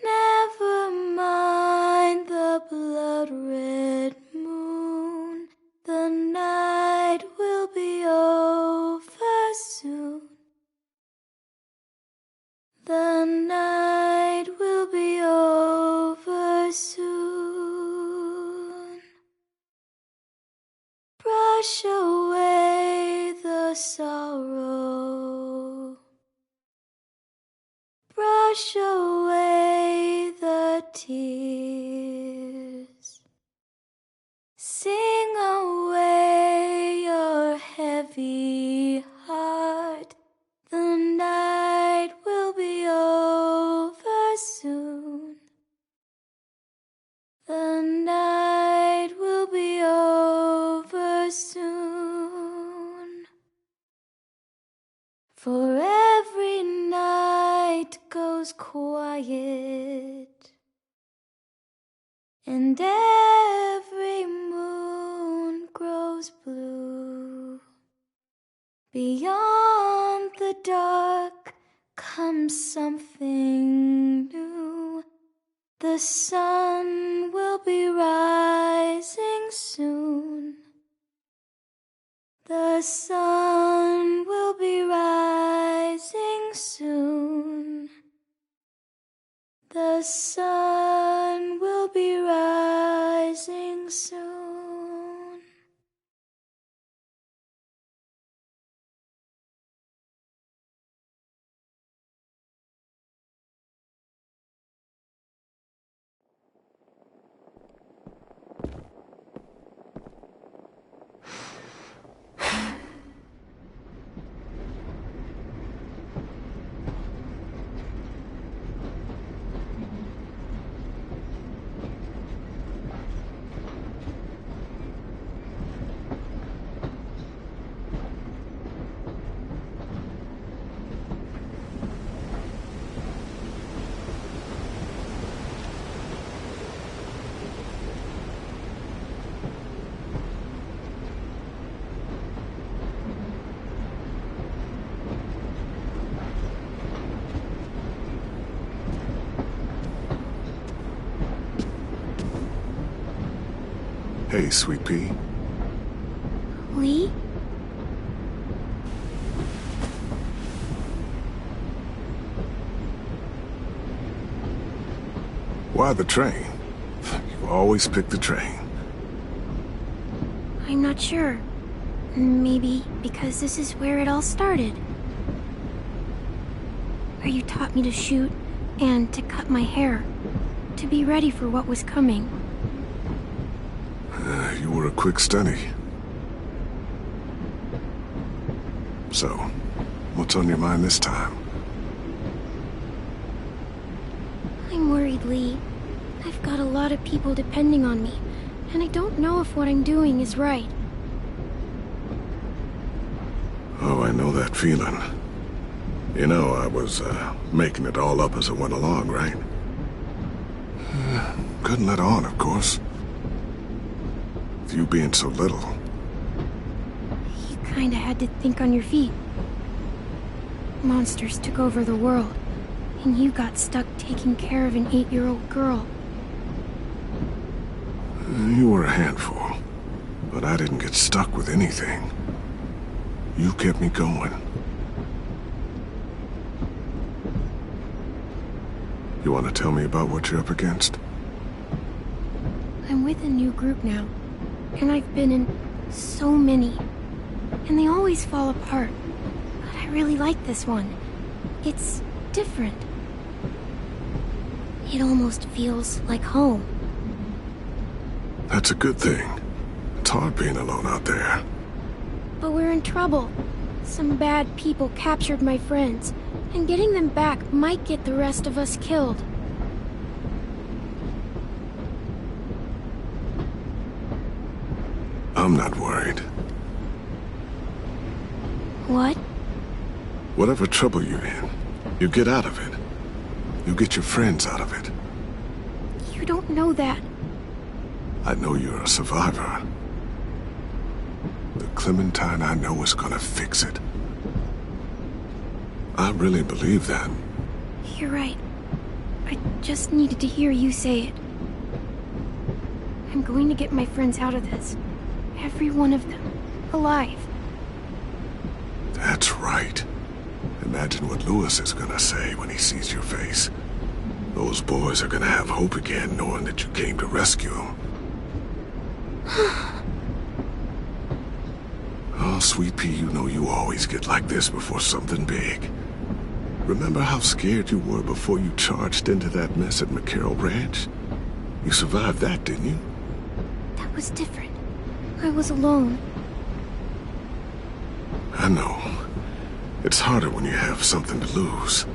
Never mind the blood-red moon. The night will be over soon. The night will be over soon. Brush away the sorrow. Brush away the tears. Sing away your heavy heart. The night will be over soon. The night will be over soon. For every night goes quiet, and every moon grows blue. Beyond the dark comes something new. The sun will be rising soon. The sun will be rising soon. The sun will be rising soon. Hey, Sweet Pea. Lee? Why the train? You always pick the train. I'm not sure. Maybe because this is where it all started. Where you taught me to shoot and to cut my hair. To be ready for what was coming. You were a quick study. So, what's on your mind this time? I'm worried, Lee. I've got a lot of people depending on me, and I don't know if what I'm doing is right. Oh, I know that feeling. You know, I was, making it all up as I went along, right? Couldn't let on, of course. With you being so little. You kinda had to think on your feet. Monsters took over the world, and you got stuck taking care of an 8-year-old girl. You were a handful, but I didn't get stuck with anything. You kept me going. You want to tell me about what you're up against? I'm with a new group now, and I've been in so many, and they always fall apart. But I really like this one. It's different. It almost feels like home. That's a good thing. It's hard being alone out there. But we're in trouble. Some bad people captured my friends, and getting them back might get the rest of us killed. I'm not worried. What? Whatever trouble you're in, you get out of it. You get your friends out of it. You don't know that. I know you're a survivor. The Clementine I know is gonna fix it. I really believe that. You're right. I just needed to hear you say it. I'm going to get my friends out of this. Every one of them. Alive. That's right. Imagine what Louis is gonna say when he sees your face. Those boys are gonna have hope again, knowing that you came to rescue them. Oh, Sweet Pea, you know you always get like this before something big. Remember how scared you were before you charged into that mess at McCarroll Ranch? You survived that, didn't you? That was different. I was alone. I know. It's harder when you have something to lose.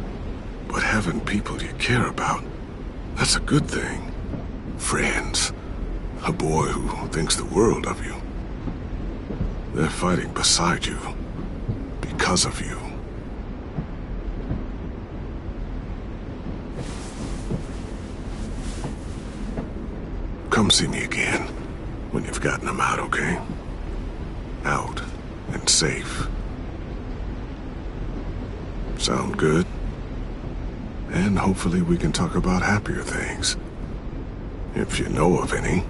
But having people you care about, that's a good thing. Friends. A boy who thinks the world of you. They're fighting beside you. Because of you. Come see me again when you've gotten them out, okay? Out and safe. Sound good? And hopefully we can talk about happier things. If you know of any.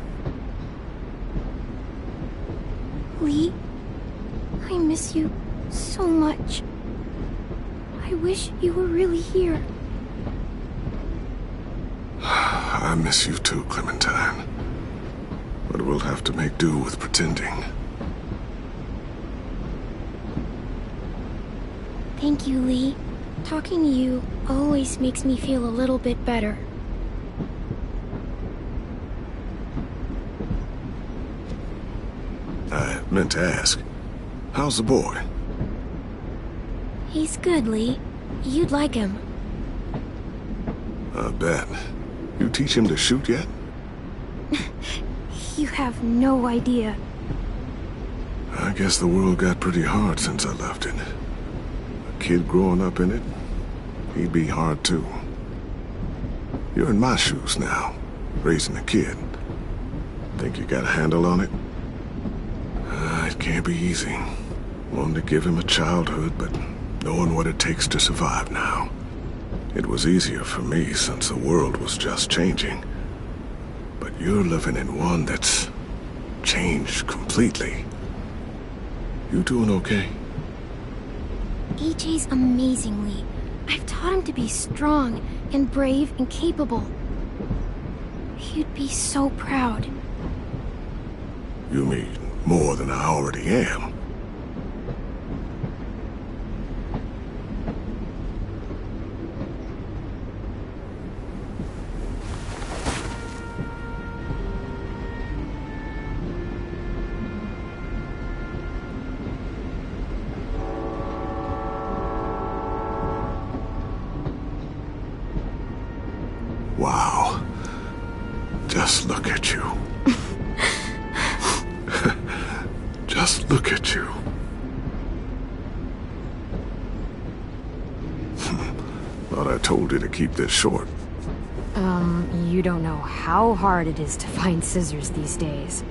Lee, I miss you so much. I wish you were really here. I miss you too, Clementine. But we'll have to make do with pretending. Thank you, Lee. Talking to you always makes me feel a little bit better. I meant to ask, how's the boy? He's good, Lee. You'd like him. I bet. You teach him to shoot yet? You have no idea. I guess the world got pretty hard since I left it. A kid growing up in it, he'd be hard too. You're in my shoes now, raising a kid. Think you got a handle on it? It can't be easy. Wanting to give him a childhood, but knowing what it takes to survive now. It was easier for me since the world was just changing. But you're living in one that's changed completely. You doing okay? EJ's amazing, Lee. I've taught him to be strong and brave and capable. He'd be so proud. You mean more than I already am? Wow. Just look at you. Just look at you. Thought I told you to keep this short. You don't know how hard it is to find scissors these days.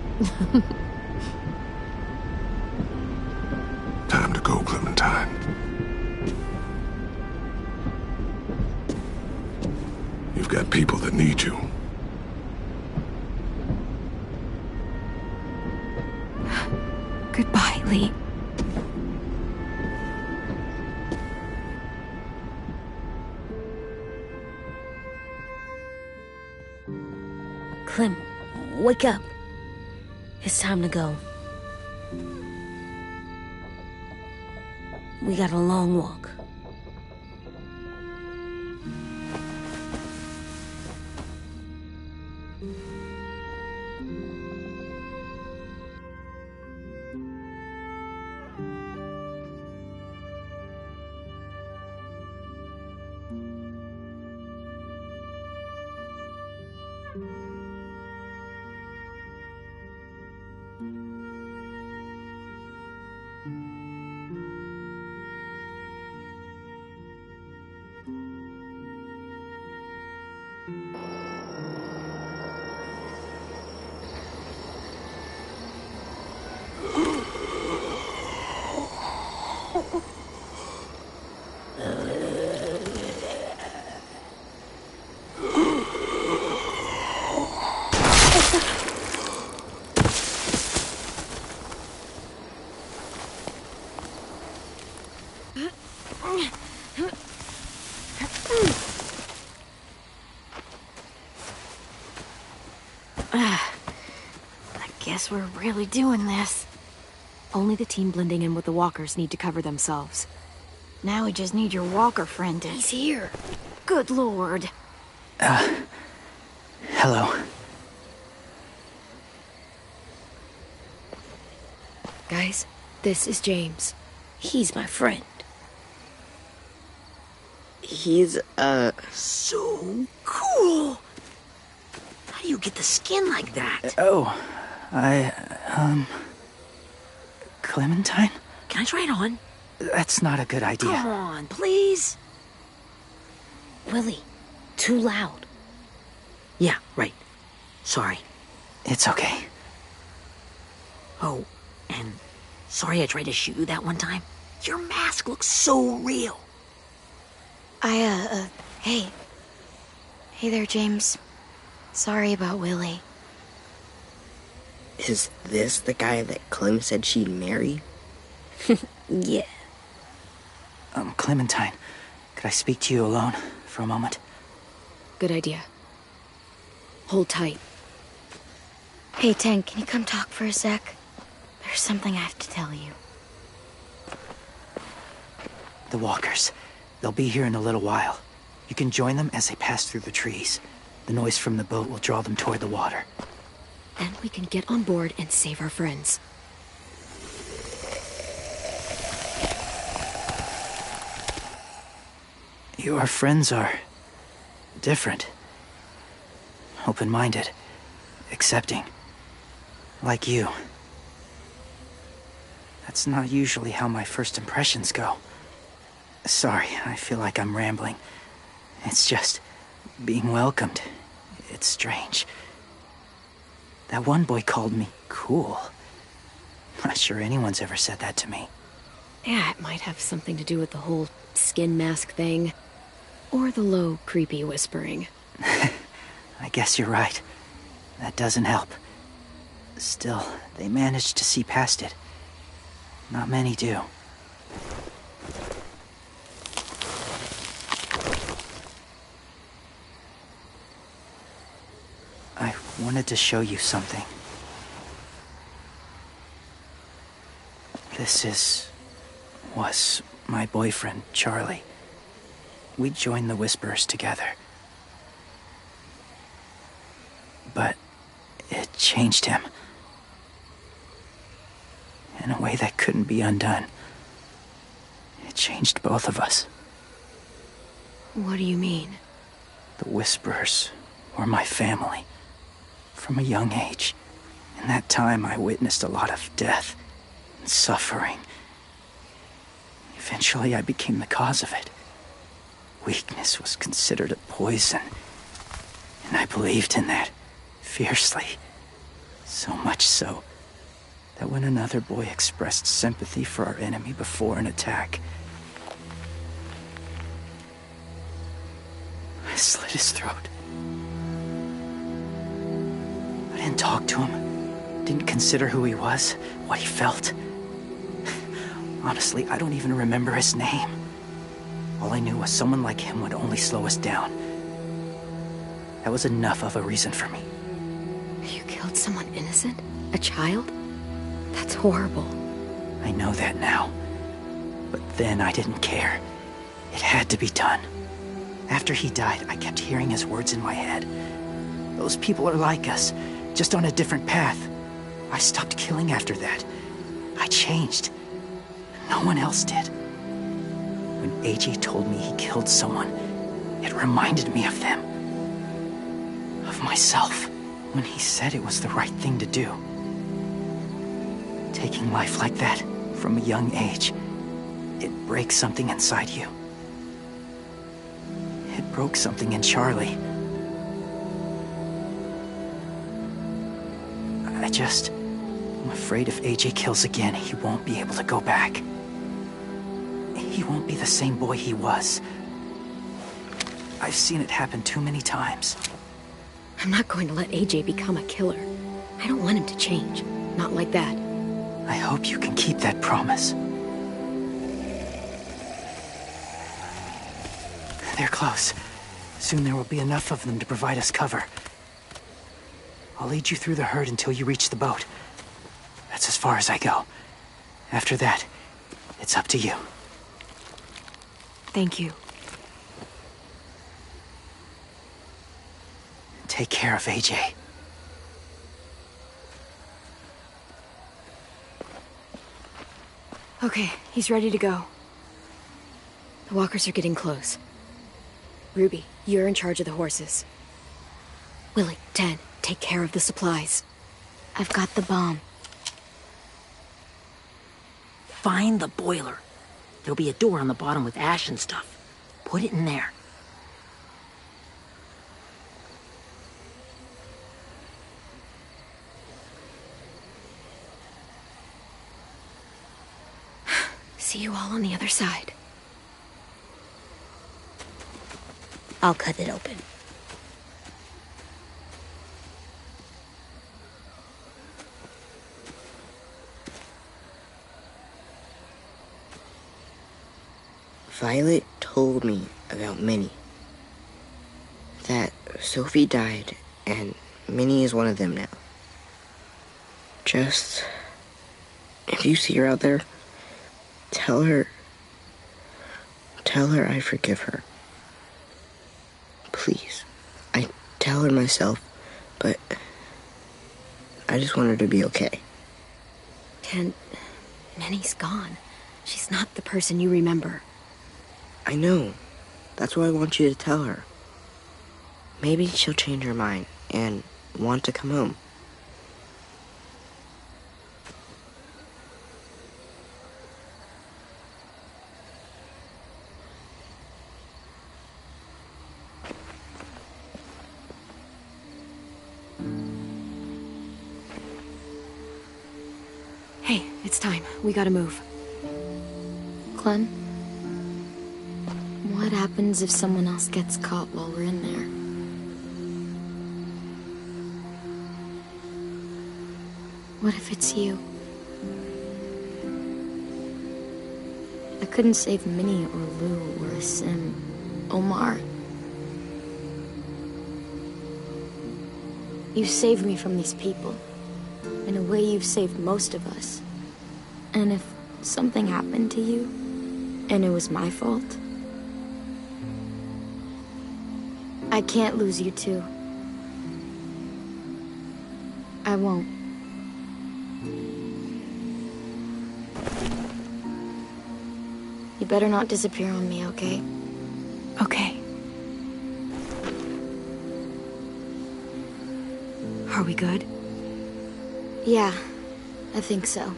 Time to go, Clementine. You've got people that need you. Goodbye, Lee. Clem, wake up. It's time to go. We got a long walk. Guess we're really doing this. Only the team blending in with the walkers need to cover themselves. Now we just need your walker friend to... He's here. Good lord. Hello. Guys, this is James. He's my friend. He's, so cool. How do you get the skin like that? Clementine? Can I try it on? That's not a good idea. Come on, please. Willie, too loud. Yeah, right. Sorry. It's okay. Oh, and sorry I tried to shoot you that one time. Your mask looks so real. Hey. Hey there, James. Sorry about Willie. Is this the guy that Clem said she'd marry? Yeah. Clementine, could I speak to you alone for a moment? Good idea. Hold tight. Hey, Tank, can you come talk for a sec? There's something I have to tell you. The walkers. They'll be here in a little while. You can join them as they pass through the trees. The noise from the boat will draw them toward the water. Then we can get on board and save our friends. Your friends are... different. Open-minded. Accepting. Like you. That's not usually how my first impressions go. Sorry, I feel like I'm rambling. It's just... being welcomed. It's strange. That one boy called me cool. Not sure anyone's ever said that to me. Yeah, it might have something to do with the whole skin mask thing. Or the low, creepy whispering. I guess you're right. That doesn't help. Still, they managed to see past it. Not many do. I wanted to show you something. This was my boyfriend, Charlie. We joined the Whisperers together. But it changed him. In a way that couldn't be undone. It changed both of us. What do you mean? The Whisperers were my family. from a young age. In that time, I witnessed a lot of death and suffering. Eventually, I became the cause of it. Weakness was considered a poison, and I believed in that fiercely. So much so that when another boy expressed sympathy for our enemy before an attack, I slit his throat. I didn't talk to him, didn't consider who he was, what he felt. Honestly, I don't even remember his name. All I knew was someone like him would only slow us down. That was enough of a reason for me. You killed someone innocent? A child? That's horrible. I know that now. But then I didn't care. It had to be done. After he died, I kept hearing his words in my head. Those people are like us, just on a different path. I stopped killing after that. I changed. No one else did. When AJ told me he killed someone, it reminded me of them. Of myself. When he said it was the right thing to do. Taking life like that, from a young age, it breaks something inside you. It broke something in Charlie. I'm afraid if AJ kills again, he won't be able to go back. He won't be the same boy he was. I've seen it happen too many times. I'm not going to let AJ become a killer. I don't want him to change. Not like that. I hope you can keep that promise. They're close. Soon there will be enough of them to provide us cover. I'll lead you through the herd until you reach the boat. That's as far as I go. After that, it's up to you. Thank you. Take care of AJ. Okay, he's ready to go. The walkers are getting close. Ruby, you're in charge of the horses. Willie, Ted, take care of the supplies. I've got the bomb. Find the boiler. There'll be a door on the bottom with ash and stuff. Put it in there. See you all on the other side. I'll cut it open. Violet told me about Minnie. That Sophie died, and Minnie is one of them now. Just, if you see her out there, tell her I forgive her. Please. I tell her myself, but I just want her to be okay. Ken, Minnie's gone. She's not the person you remember. I know. That's why I want you to tell her. Maybe she'll change her mind and want to come home. Hey, it's time. We gotta move. Clem? What happens if someone else gets caught while we're in there? What if it's you? I couldn't save Minnie or Lou or Sim. Omar. You saved me from these people. In a way, you've saved most of us. And if something happened to you, and it was my fault, I can't lose you too. I won't. You better not disappear on me, okay? Okay. Are we good? Yeah, I think so.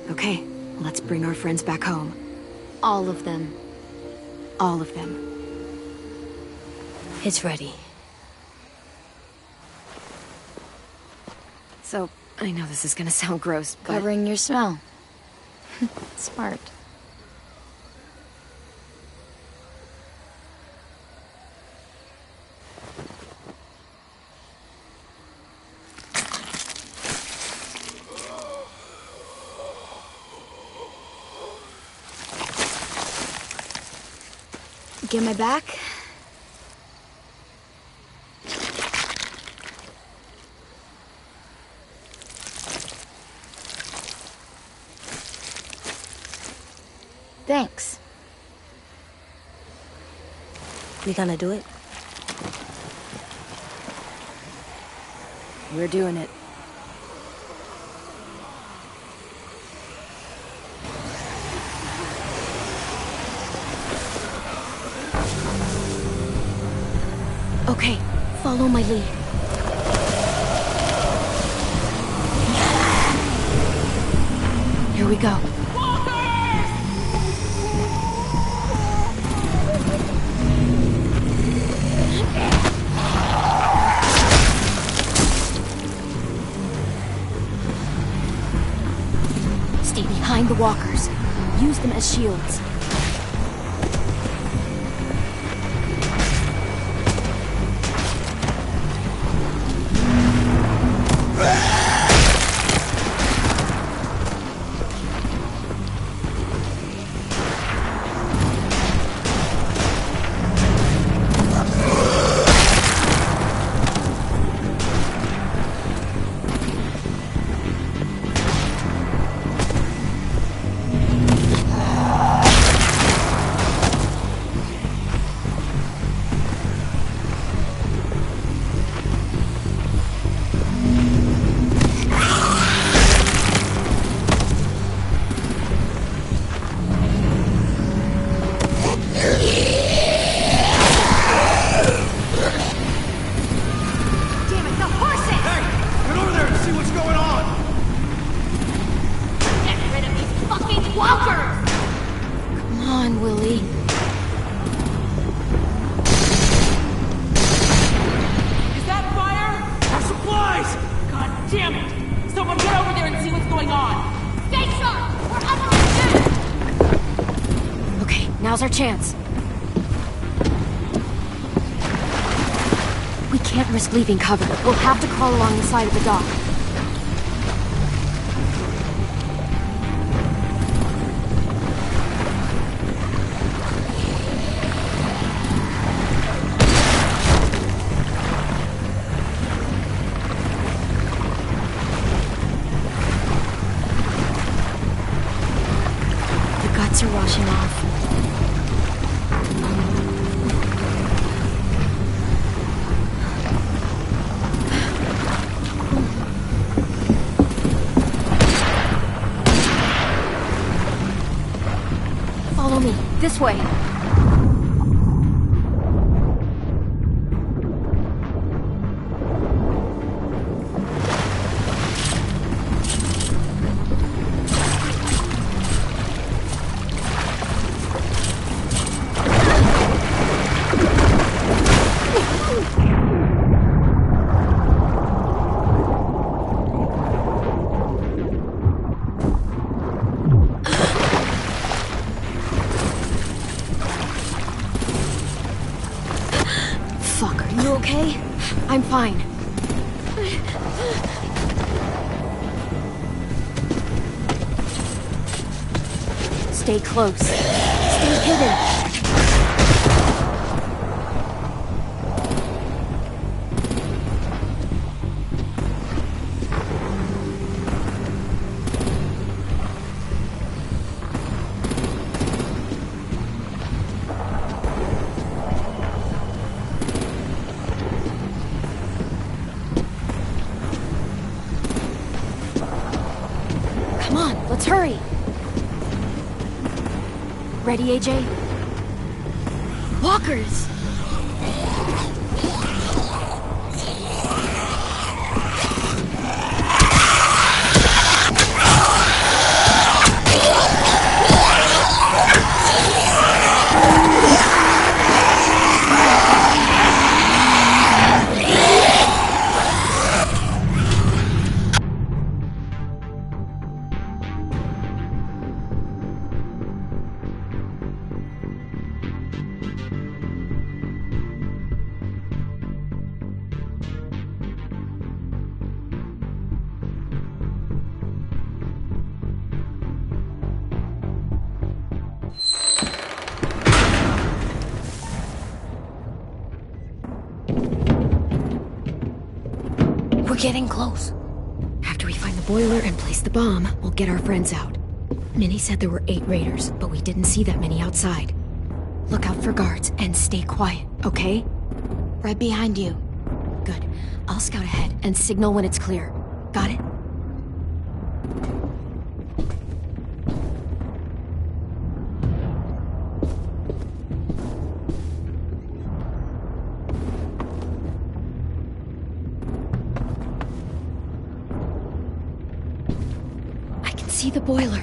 Okay, let's bring our friends back home. All of them. All of them. It's ready. So, I know this is gonna sound gross, but... Covering your smell. Smart. Get my back? Thanks. We gonna do it? We're doing it. Okay, follow my lead. Here we go. Stay behind the walkers. Use them as shields. Now's our chance. We can't risk leaving cover. We'll have to crawl along the side of the dock. The guts are washing off. Follow me. This way. You okay? I'm fine. Stay close. Stay hidden. Come on, let's hurry. Ready, AJ? Walkers! We're getting close. After we find the boiler and place the bomb, we'll get our friends out. Minnie said there were 8 raiders, but we didn't see that many outside. Look out for guards and stay quiet, okay? Right behind you. Good. I'll scout ahead and signal when it's clear. Got it? I can see the boiler.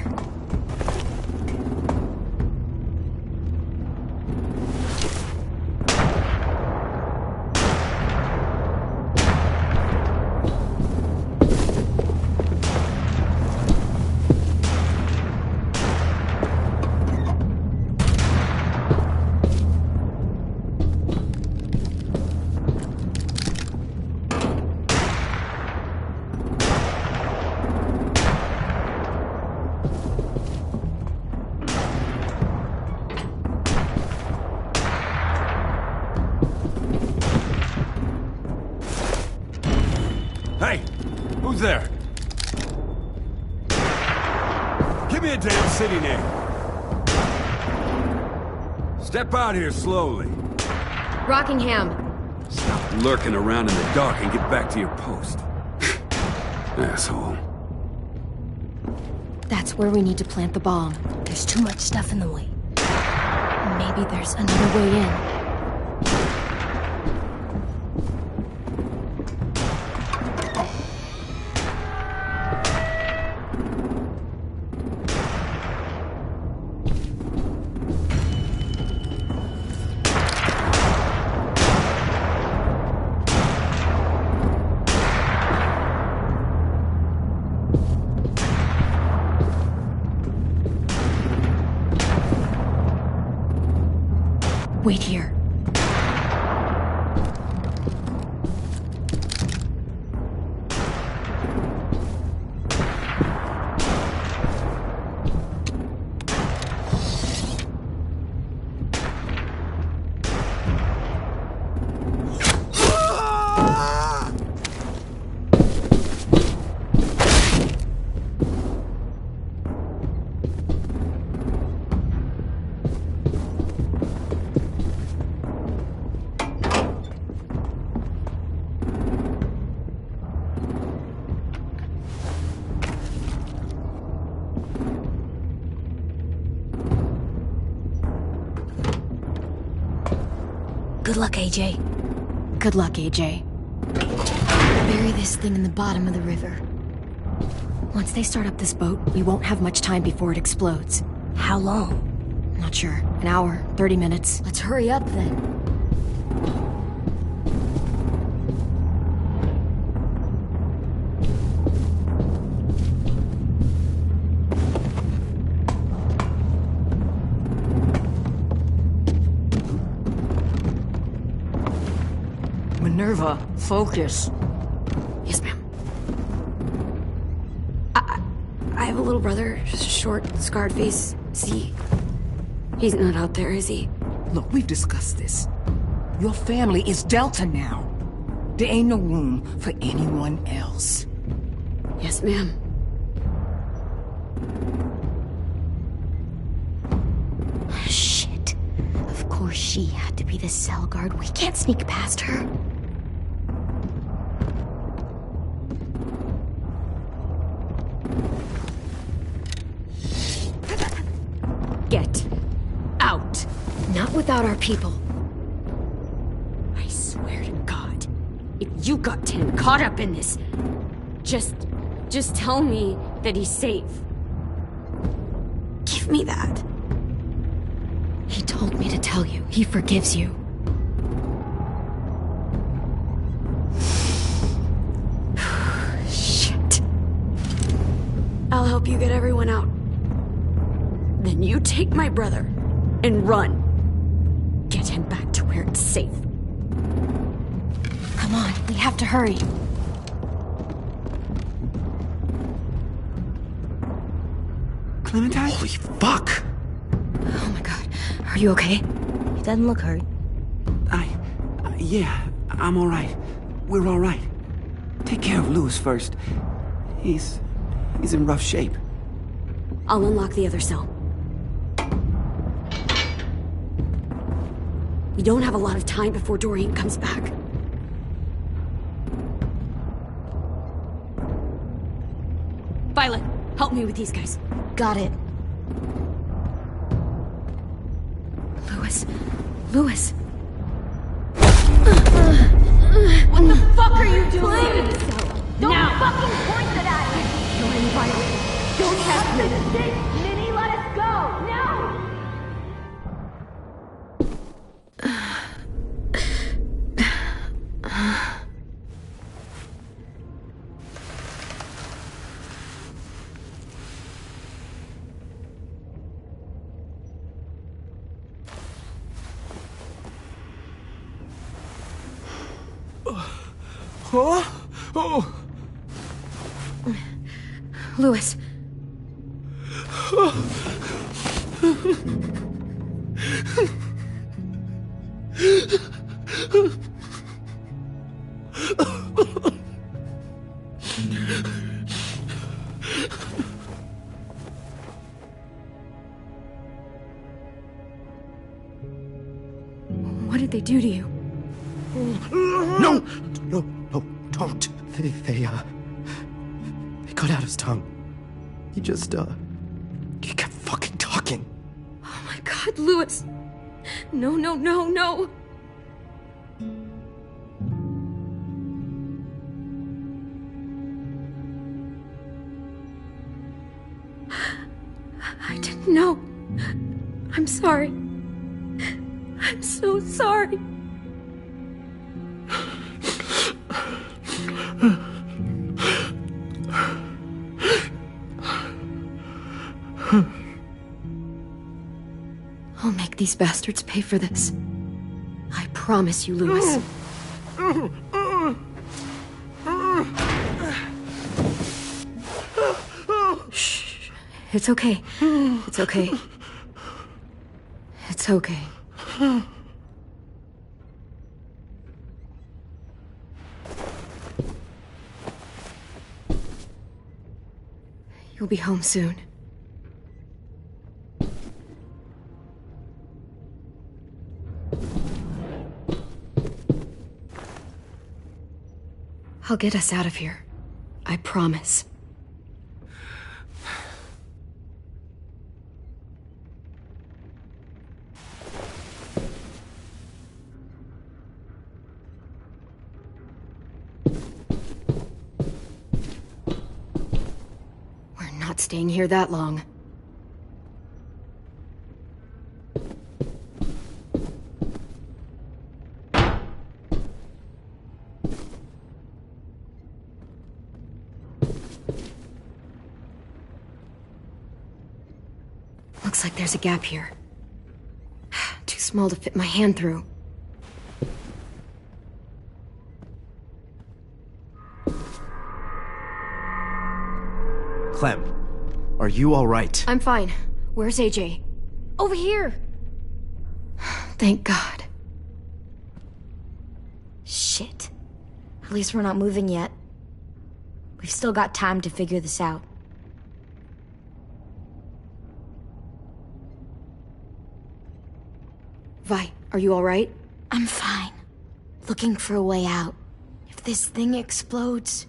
Hey, who's there? Give me a damn city name. Step out here slowly. Rockingham. Stop lurking around in the dark and get back to your post. Asshole. That's where we need to plant the bomb. There's too much stuff in the way. Maybe there's another way in. Wait here. Good luck, AJ. Good luck, AJ. Bury this thing in the bottom of the river. Once they start up this boat, we won't have much time before it explodes. How long? Not sure. An hour, 30 minutes. Let's hurry up then. Minerva, focus. Yes, ma'am. I have a little brother, short, scarred face. He's not out there, is he? Look, we've discussed this. Your family is Delta now. There ain't no room for anyone else. Yes, ma'am. Shit. Of course she had to be the cell guard. We can't sneak past her. Get out. Not without our people. I swear to God, if you got Tim caught up in this, just tell me that he's safe. Give me that. He told me to tell you. He forgives you. Shit. I'll help you get everyone out. Then you take my brother and run. Get him back to where it's safe. Come on, we have to hurry. Clementine? Holy fuck! Oh my god. Are you okay? He doesn't look hurt. Yeah, I'm alright. We're alright. Take care of Louis first. He's in rough shape. I'll unlock the other cell. We don't have a lot of time before Doreen comes back. Violet, help me with these guys. Got it. Louis. What the fuck are you doing? Don't fucking point that at me! Join Violet. Don't have me. Minnie, let us go! Huh? Oh! Louis. What did they do to you? No, don't. They cut out his tongue. He kept fucking talking. Oh my God, Louis. No. I didn't know. I'm sorry. I'm so sorry. I'll make these bastards pay for this. I promise you, Louis. Shh. It's okay. It's okay. It's okay. You'll be home soon. I'll get us out of here. I promise. We're not staying here that long. Looks like there's a gap here. Too small to fit my hand through. Clem, are you all right? I'm fine. Where's AJ? Over here! Thank God. Shit. At least we're not moving yet. We've still got time to figure this out. Vi, are you all right? I'm fine. Looking for a way out. If this thing explodes...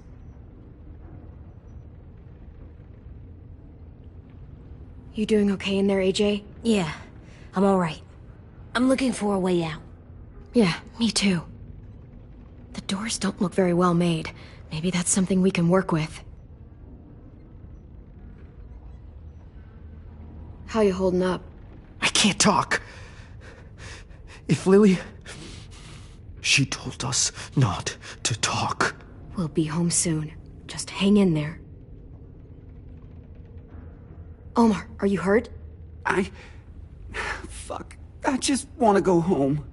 You doing okay in there, AJ? Yeah, I'm alright. I'm looking for a way out. Yeah, me too. The doors don't look very well made. Maybe that's something we can work with. How you holding up? I can't talk. If Lily... She told us not to talk. We'll be home soon. Just hang in there. Omar, are you hurt? Fuck. I just want to go home.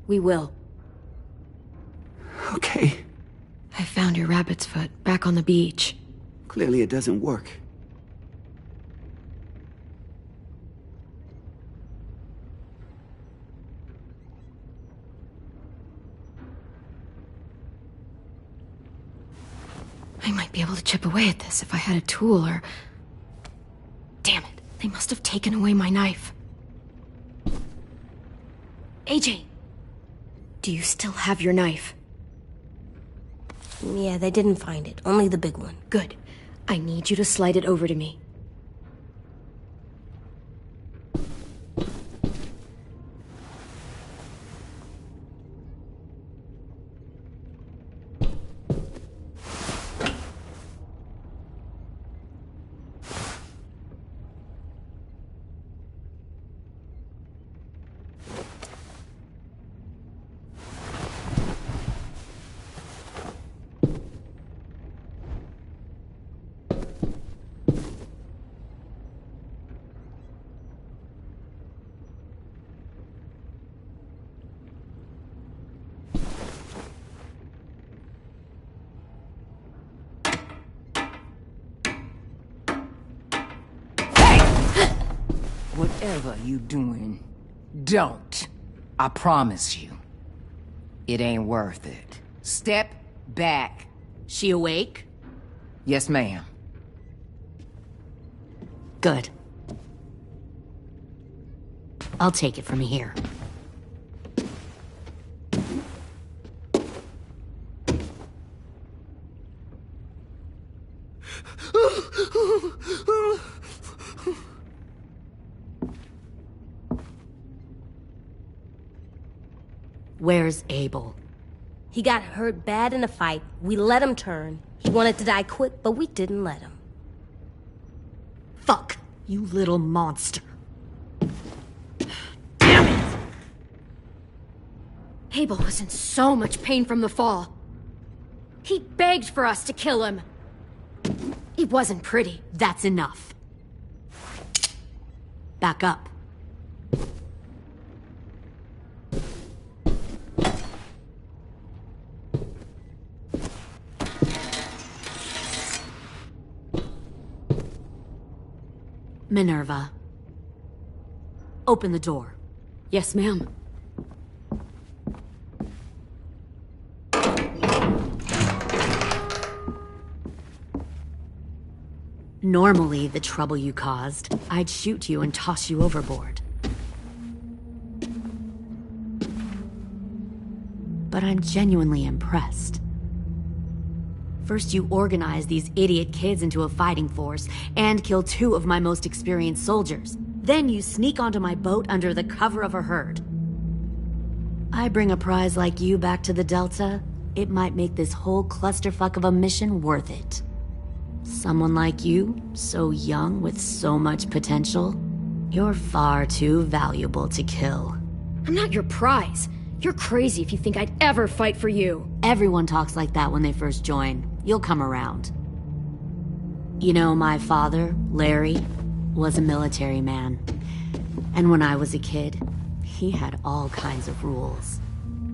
We will. Okay. I found your rabbit's foot back on the beach. Clearly it doesn't work. I might be able to chip away at this if I had a tool or... Damn it, they must have taken away my knife. AJ, do you still have your knife? Yeah, they didn't find it. Only the big one. Good. I need you to slide it over to me. Whatever you doing, don't. I promise you. It ain't worth it. Step back. She awake? Yes, ma'am. Good. I'll take it from here. Where's Abel? He got hurt bad in a fight. We let him turn. He wanted to die quick, but we didn't let him. Fuck, you little monster. Abel was in so much pain from the fall. He begged for us to kill him. It wasn't pretty. That's enough. Back up. Minerva. Open the door. Yes, ma'am. Normally, the trouble you caused, I'd shoot you and toss you overboard. But I'm genuinely impressed. First, you organize these idiot kids into a fighting force and kill 2 of my most experienced soldiers. Then you sneak onto my boat under the cover of a herd. I bring a prize like you back to the Delta, it might make this whole clusterfuck of a mission worth it. Someone like you, so young with so much potential, you're far too valuable to kill. I'm not your prize. You're crazy if you think I'd ever fight for you. Everyone talks like that when they first join. You'll come around. You know, my father, Larry, was a military man. And when I was a kid, he had all kinds of rules.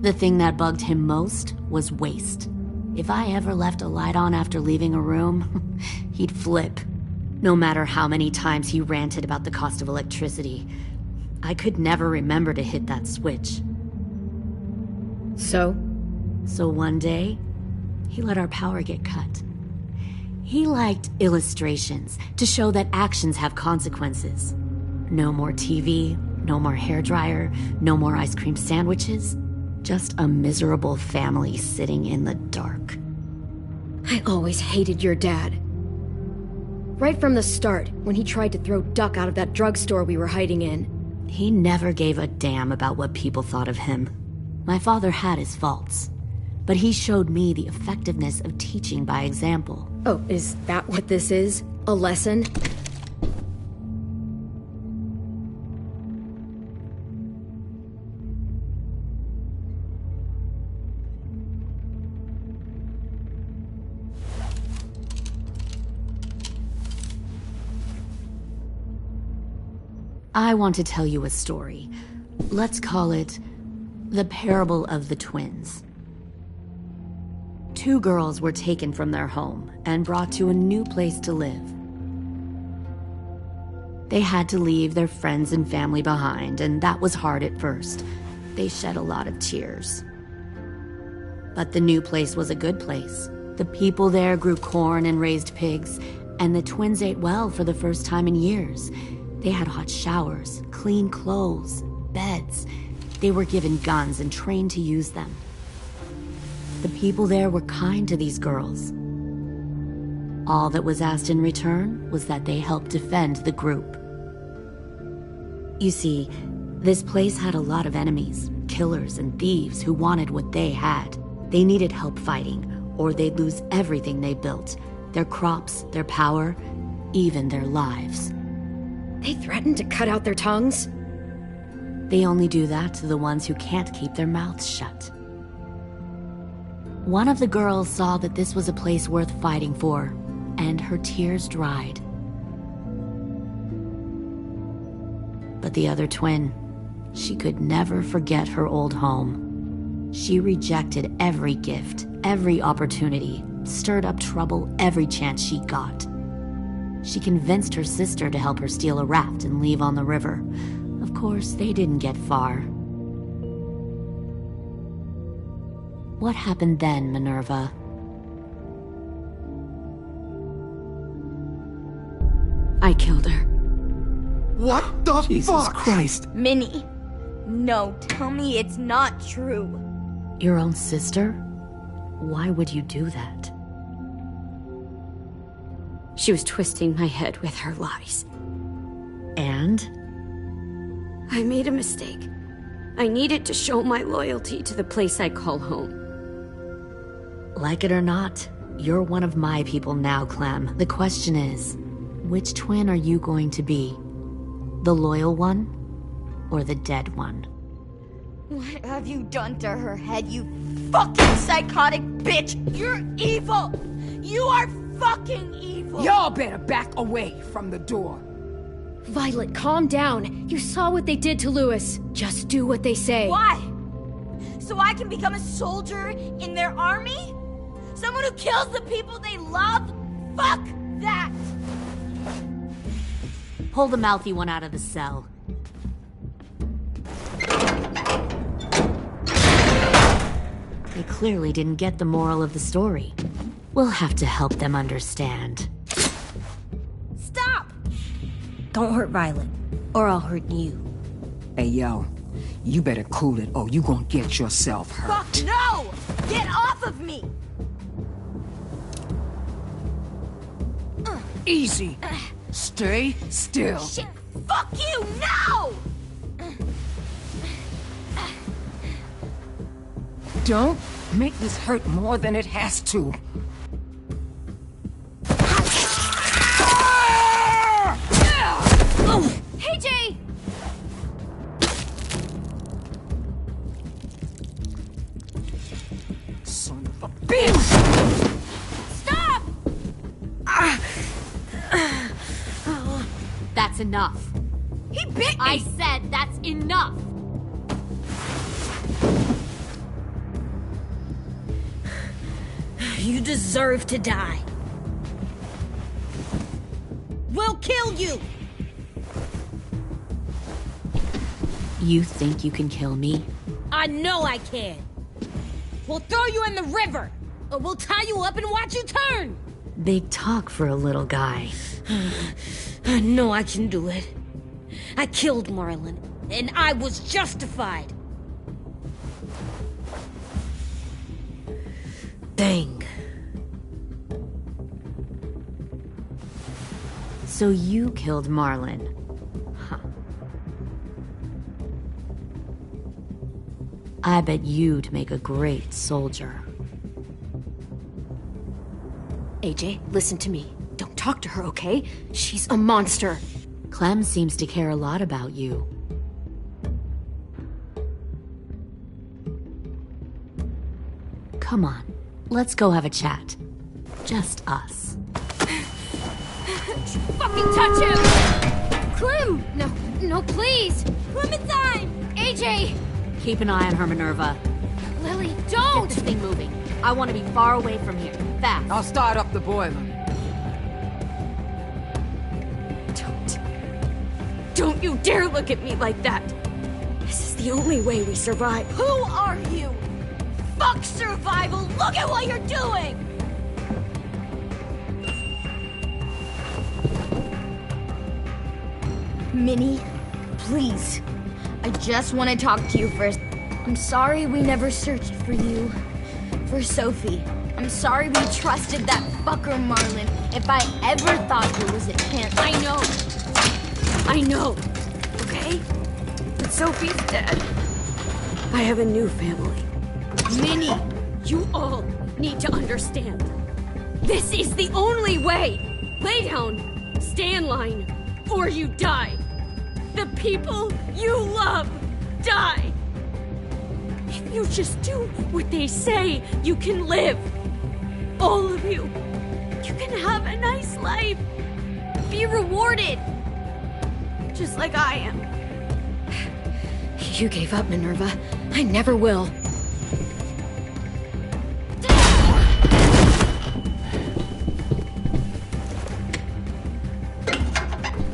The thing that bugged him most was waste. If I ever left a light on after leaving a room, he'd flip. No matter how many times he ranted about the cost of electricity, I could never remember to hit that switch. So one day, he let our power get cut. He liked illustrations to show that actions have consequences. No more TV, no more hairdryer, no more ice cream sandwiches. Just a miserable family sitting in the dark. I always hated your dad. Right from the start, when he tried to throw Duck out of that drugstore we were hiding in. He never gave a damn about what people thought of him. My father had his faults, but he showed me the effectiveness of teaching by example. Oh, is that what this is? A lesson? I want to tell you a story. Let's call it the Parable of the Twins. 2 girls were taken from their home and brought to a new place to live. They had to leave their friends and family behind, and that was hard at first. They shed a lot of tears. But the new place was a good place, The people there grew corn and raised pigs, and the twins ate well for the first time in years. They had hot showers, clean clothes, beds. They were given guns and trained to use them. The people there were kind to these girls. All that was asked in return was that they help defend the group. You see, this place had a lot of enemies, killers and thieves who wanted what they had. They needed help fighting, or they'd lose everything they built. Their crops, their power, even their lives. They threatened to cut out their tongues? They only do that to the ones who can't keep their mouths shut. One of the girls saw that this was a place worth fighting for, and her tears dried. But the other twin, she could never forget her old home. She rejected every gift, every opportunity, stirred up trouble every chance she got. She convinced her sister to help her steal a raft and leave on the river. Of course, they didn't get far. What happened then, Minerva? I killed her. What the Jesus fuck? Christ. Minnie, no, tell me it's not true. Your own sister? Why would you do that? She was twisting my head with her lies. And? I made a mistake. I needed to show my loyalty to the place I call home. Like it or not, you're one of my people now, Clem. The question is, which twin are you going to be? The loyal one, or the dead one? What have you done to her head, you fucking psychotic bitch? You're evil! You are fucking evil! Y'all better back away from the door. Violet, calm down. You saw what they did to Louis. Just do what they say. Why? So I can become a soldier in their army? Someone who kills the people they love? Fuck that! Pull the mouthy one out of the cell. They clearly didn't get the moral of the story. We'll have to help them understand. Stop! Don't hurt Violet, or I'll hurt you. Hey, yo. You better cool it, or you gonna get yourself hurt. Fuck no! Get off of me! Easy. Stay still. Shit! Fuck you! No! Don't make this hurt more than it has to. Oh! Hey, Jay! Son of a bitch! Stop! That's enough. He bit me! I said that's enough! You deserve to die. We'll kill you! You think you can kill me? I know I can. We'll throw you in the river, or we'll tie you up and watch you turn. Big talk for a little guy. I know I can do it. I killed Marlon, and I was justified. Dang. So you killed Marlon. Huh. I bet you'd make a great soldier. AJ, listen to me. Don't talk to her, okay? She's a monster. Clem seems to care a lot about you. Come on, let's go have a chat. Just us. Fucking touch him! Clem! No, please! Clementine! AJ! Keep an eye on her, Minerva. Lily, Get don't! this thing moving. I want to be far away from here. Fast. I'll start up the boiler. Don't you dare look at me like that! This is the only way we survive. Who are you? Fuck survival! Look at what you're doing! Minnie, please. I just want to talk to you first. I'm sorry we never searched for you. For Sophie. I'm sorry we trusted that fucker Marlon. If I ever thought there was a chance... I know. Okay? But Sophie's dead. I have a new family. Minnie, you all need to understand. This is the only way. Lay down, stay in line, or you die. The people you love die. If you just do what they say, you can live. All of you. You can have a nice life. Be rewarded. Just like I am. You gave up, Minerva. I never will.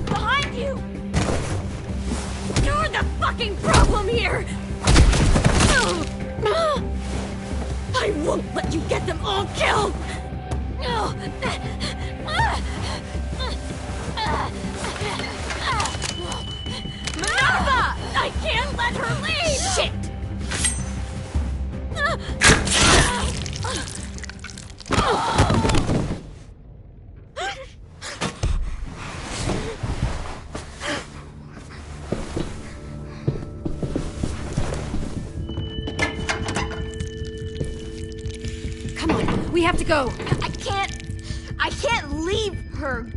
Behind you! You're the fucking problem here! I won't let you get them all killed! Minerva! I can't let her leave! Shit! Come on, we have to go. I can't leave her.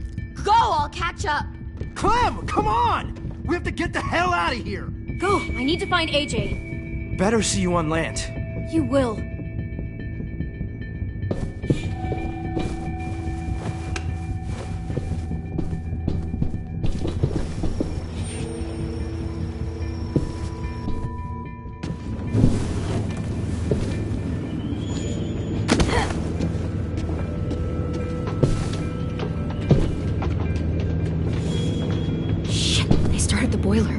Go, I'll catch up. Clem, come on! We have to get the hell out of here! Go, I need to find AJ. Better see you on land. You will. Boiler.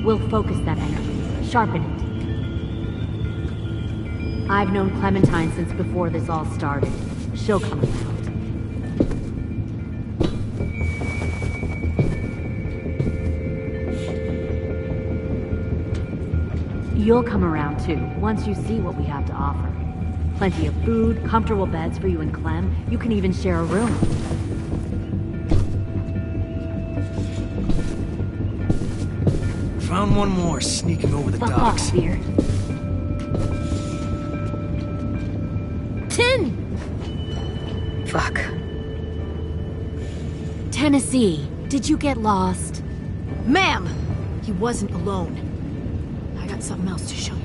We'll focus that energy, sharpen it. I've known Clementine since before this all started. She'll come around. You'll come around too, once you see what we have to offer. Plenty of food, comfortable beds for you and Clem. You can even share a room. Found one more sneaking over the Fuck docks. off, Beard. Tin! Fuck. Tennessee, did you get lost? Ma'am! He wasn't alone. I got something else to show you.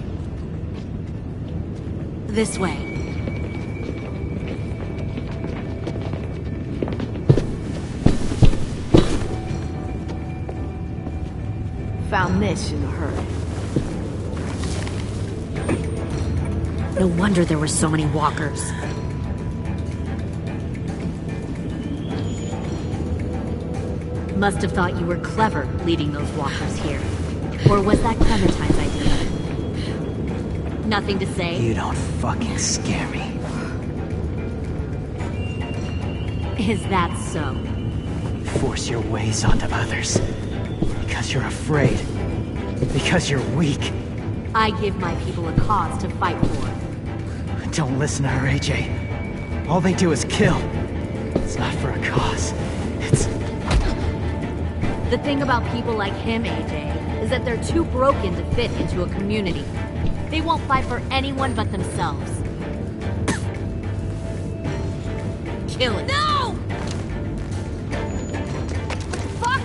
This way. Found this in the herd. No wonder there were so many walkers. Must have thought you were clever leading those walkers here. Or was that Clementine's idea? Nothing to say? You don't fucking scare me. Is that so? Force your ways onto others. Because you're afraid. Because you're weak. I give my people a cause to fight for. Don't listen to her, AJ. All they do is kill. It's not for a cause. It's... The thing about people like him, AJ, is that they're too broken to fit into a community. They won't fight for anyone but themselves. Kill it. No! Fuck!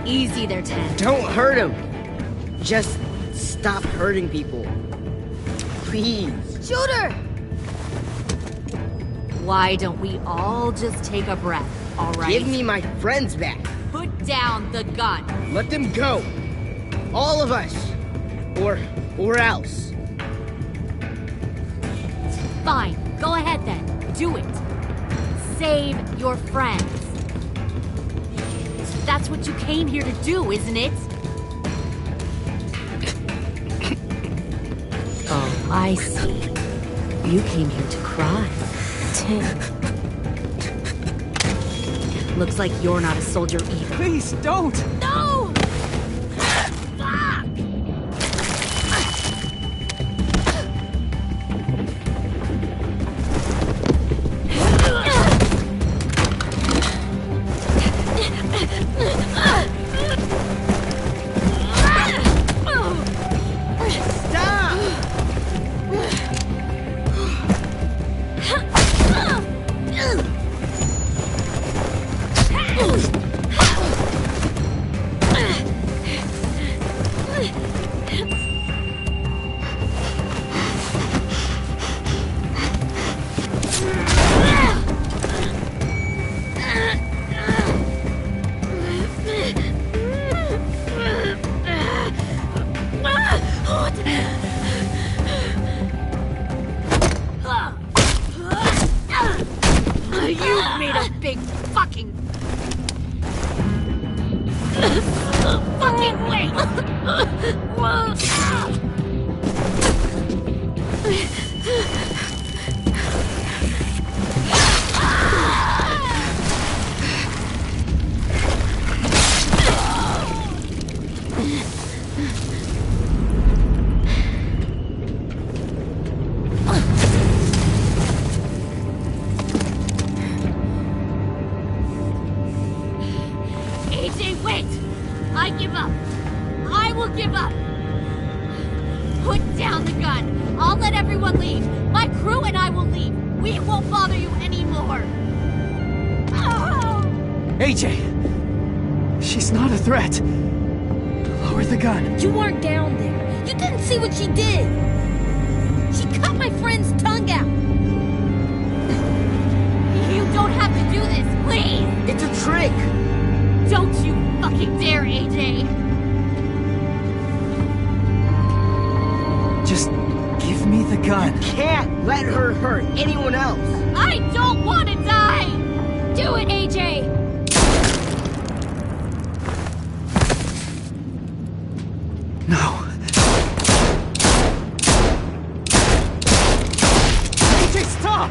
Easy there, Ten. Don't hurt him. Just stop hurting people. Please. Shoot her! Why don't we all just take a breath, all right? Give me my friends back. Put down the gun. Let them go. All of us. Or else. Fine. Go ahead then. Do it. Save your friends. That's what you came here to do, isn't it? Oh, I see. You came here to cry. Tim. Looks like you're not a soldier either. Please, don't! No! You made a big fucking wait! AJ, wait! I give up. I will give up. Put down the gun. I'll let everyone leave. My crew and I will leave. We won't bother you anymore. AJ! She's not a threat. Lower the gun. You weren't down there. You didn't see what she did. She cut my friend's tongue out. You don't have to do this, please! It's a trick! Don't you fucking dare, AJ! Just give me the gun. Can't let her hurt anyone else. I don't want to die! Do it, AJ! No. AJ, stop!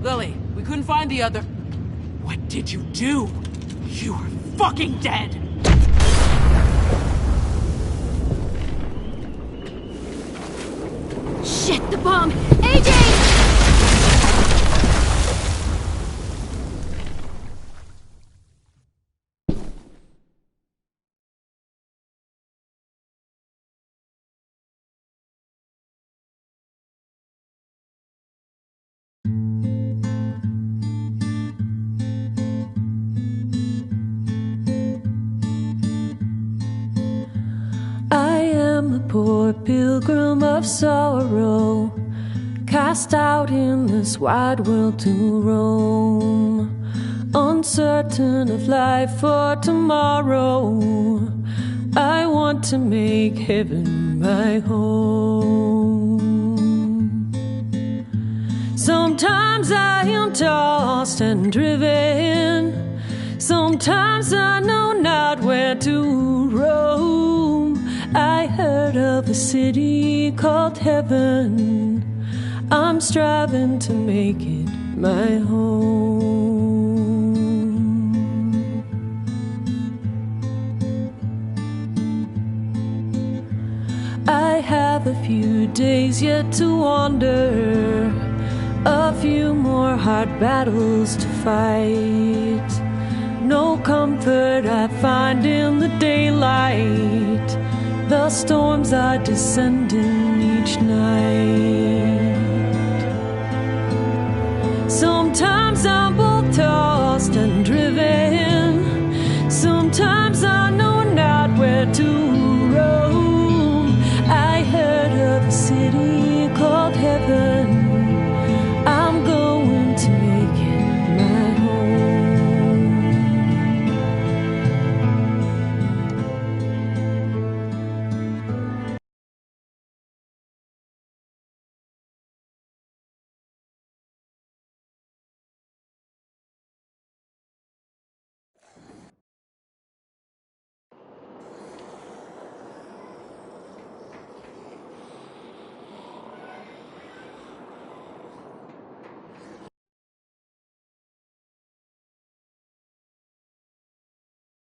Lily, we couldn't find the other. What did you do? You are fucking dead! Shit, the bomb! AJ! Poor pilgrim of sorrow, cast out in this wide world to roam, uncertain of life for tomorrow. I want to make heaven my home. Sometimes I am tossed and driven, sometimes I know not where to roam. I heard of a city called heaven. I'm striving to make it my home. I have a few days yet to wander, a few more hard battles to fight. No comfort I find in the daylight. The storms are descending each night. Sometimes I'm both tossed and driven,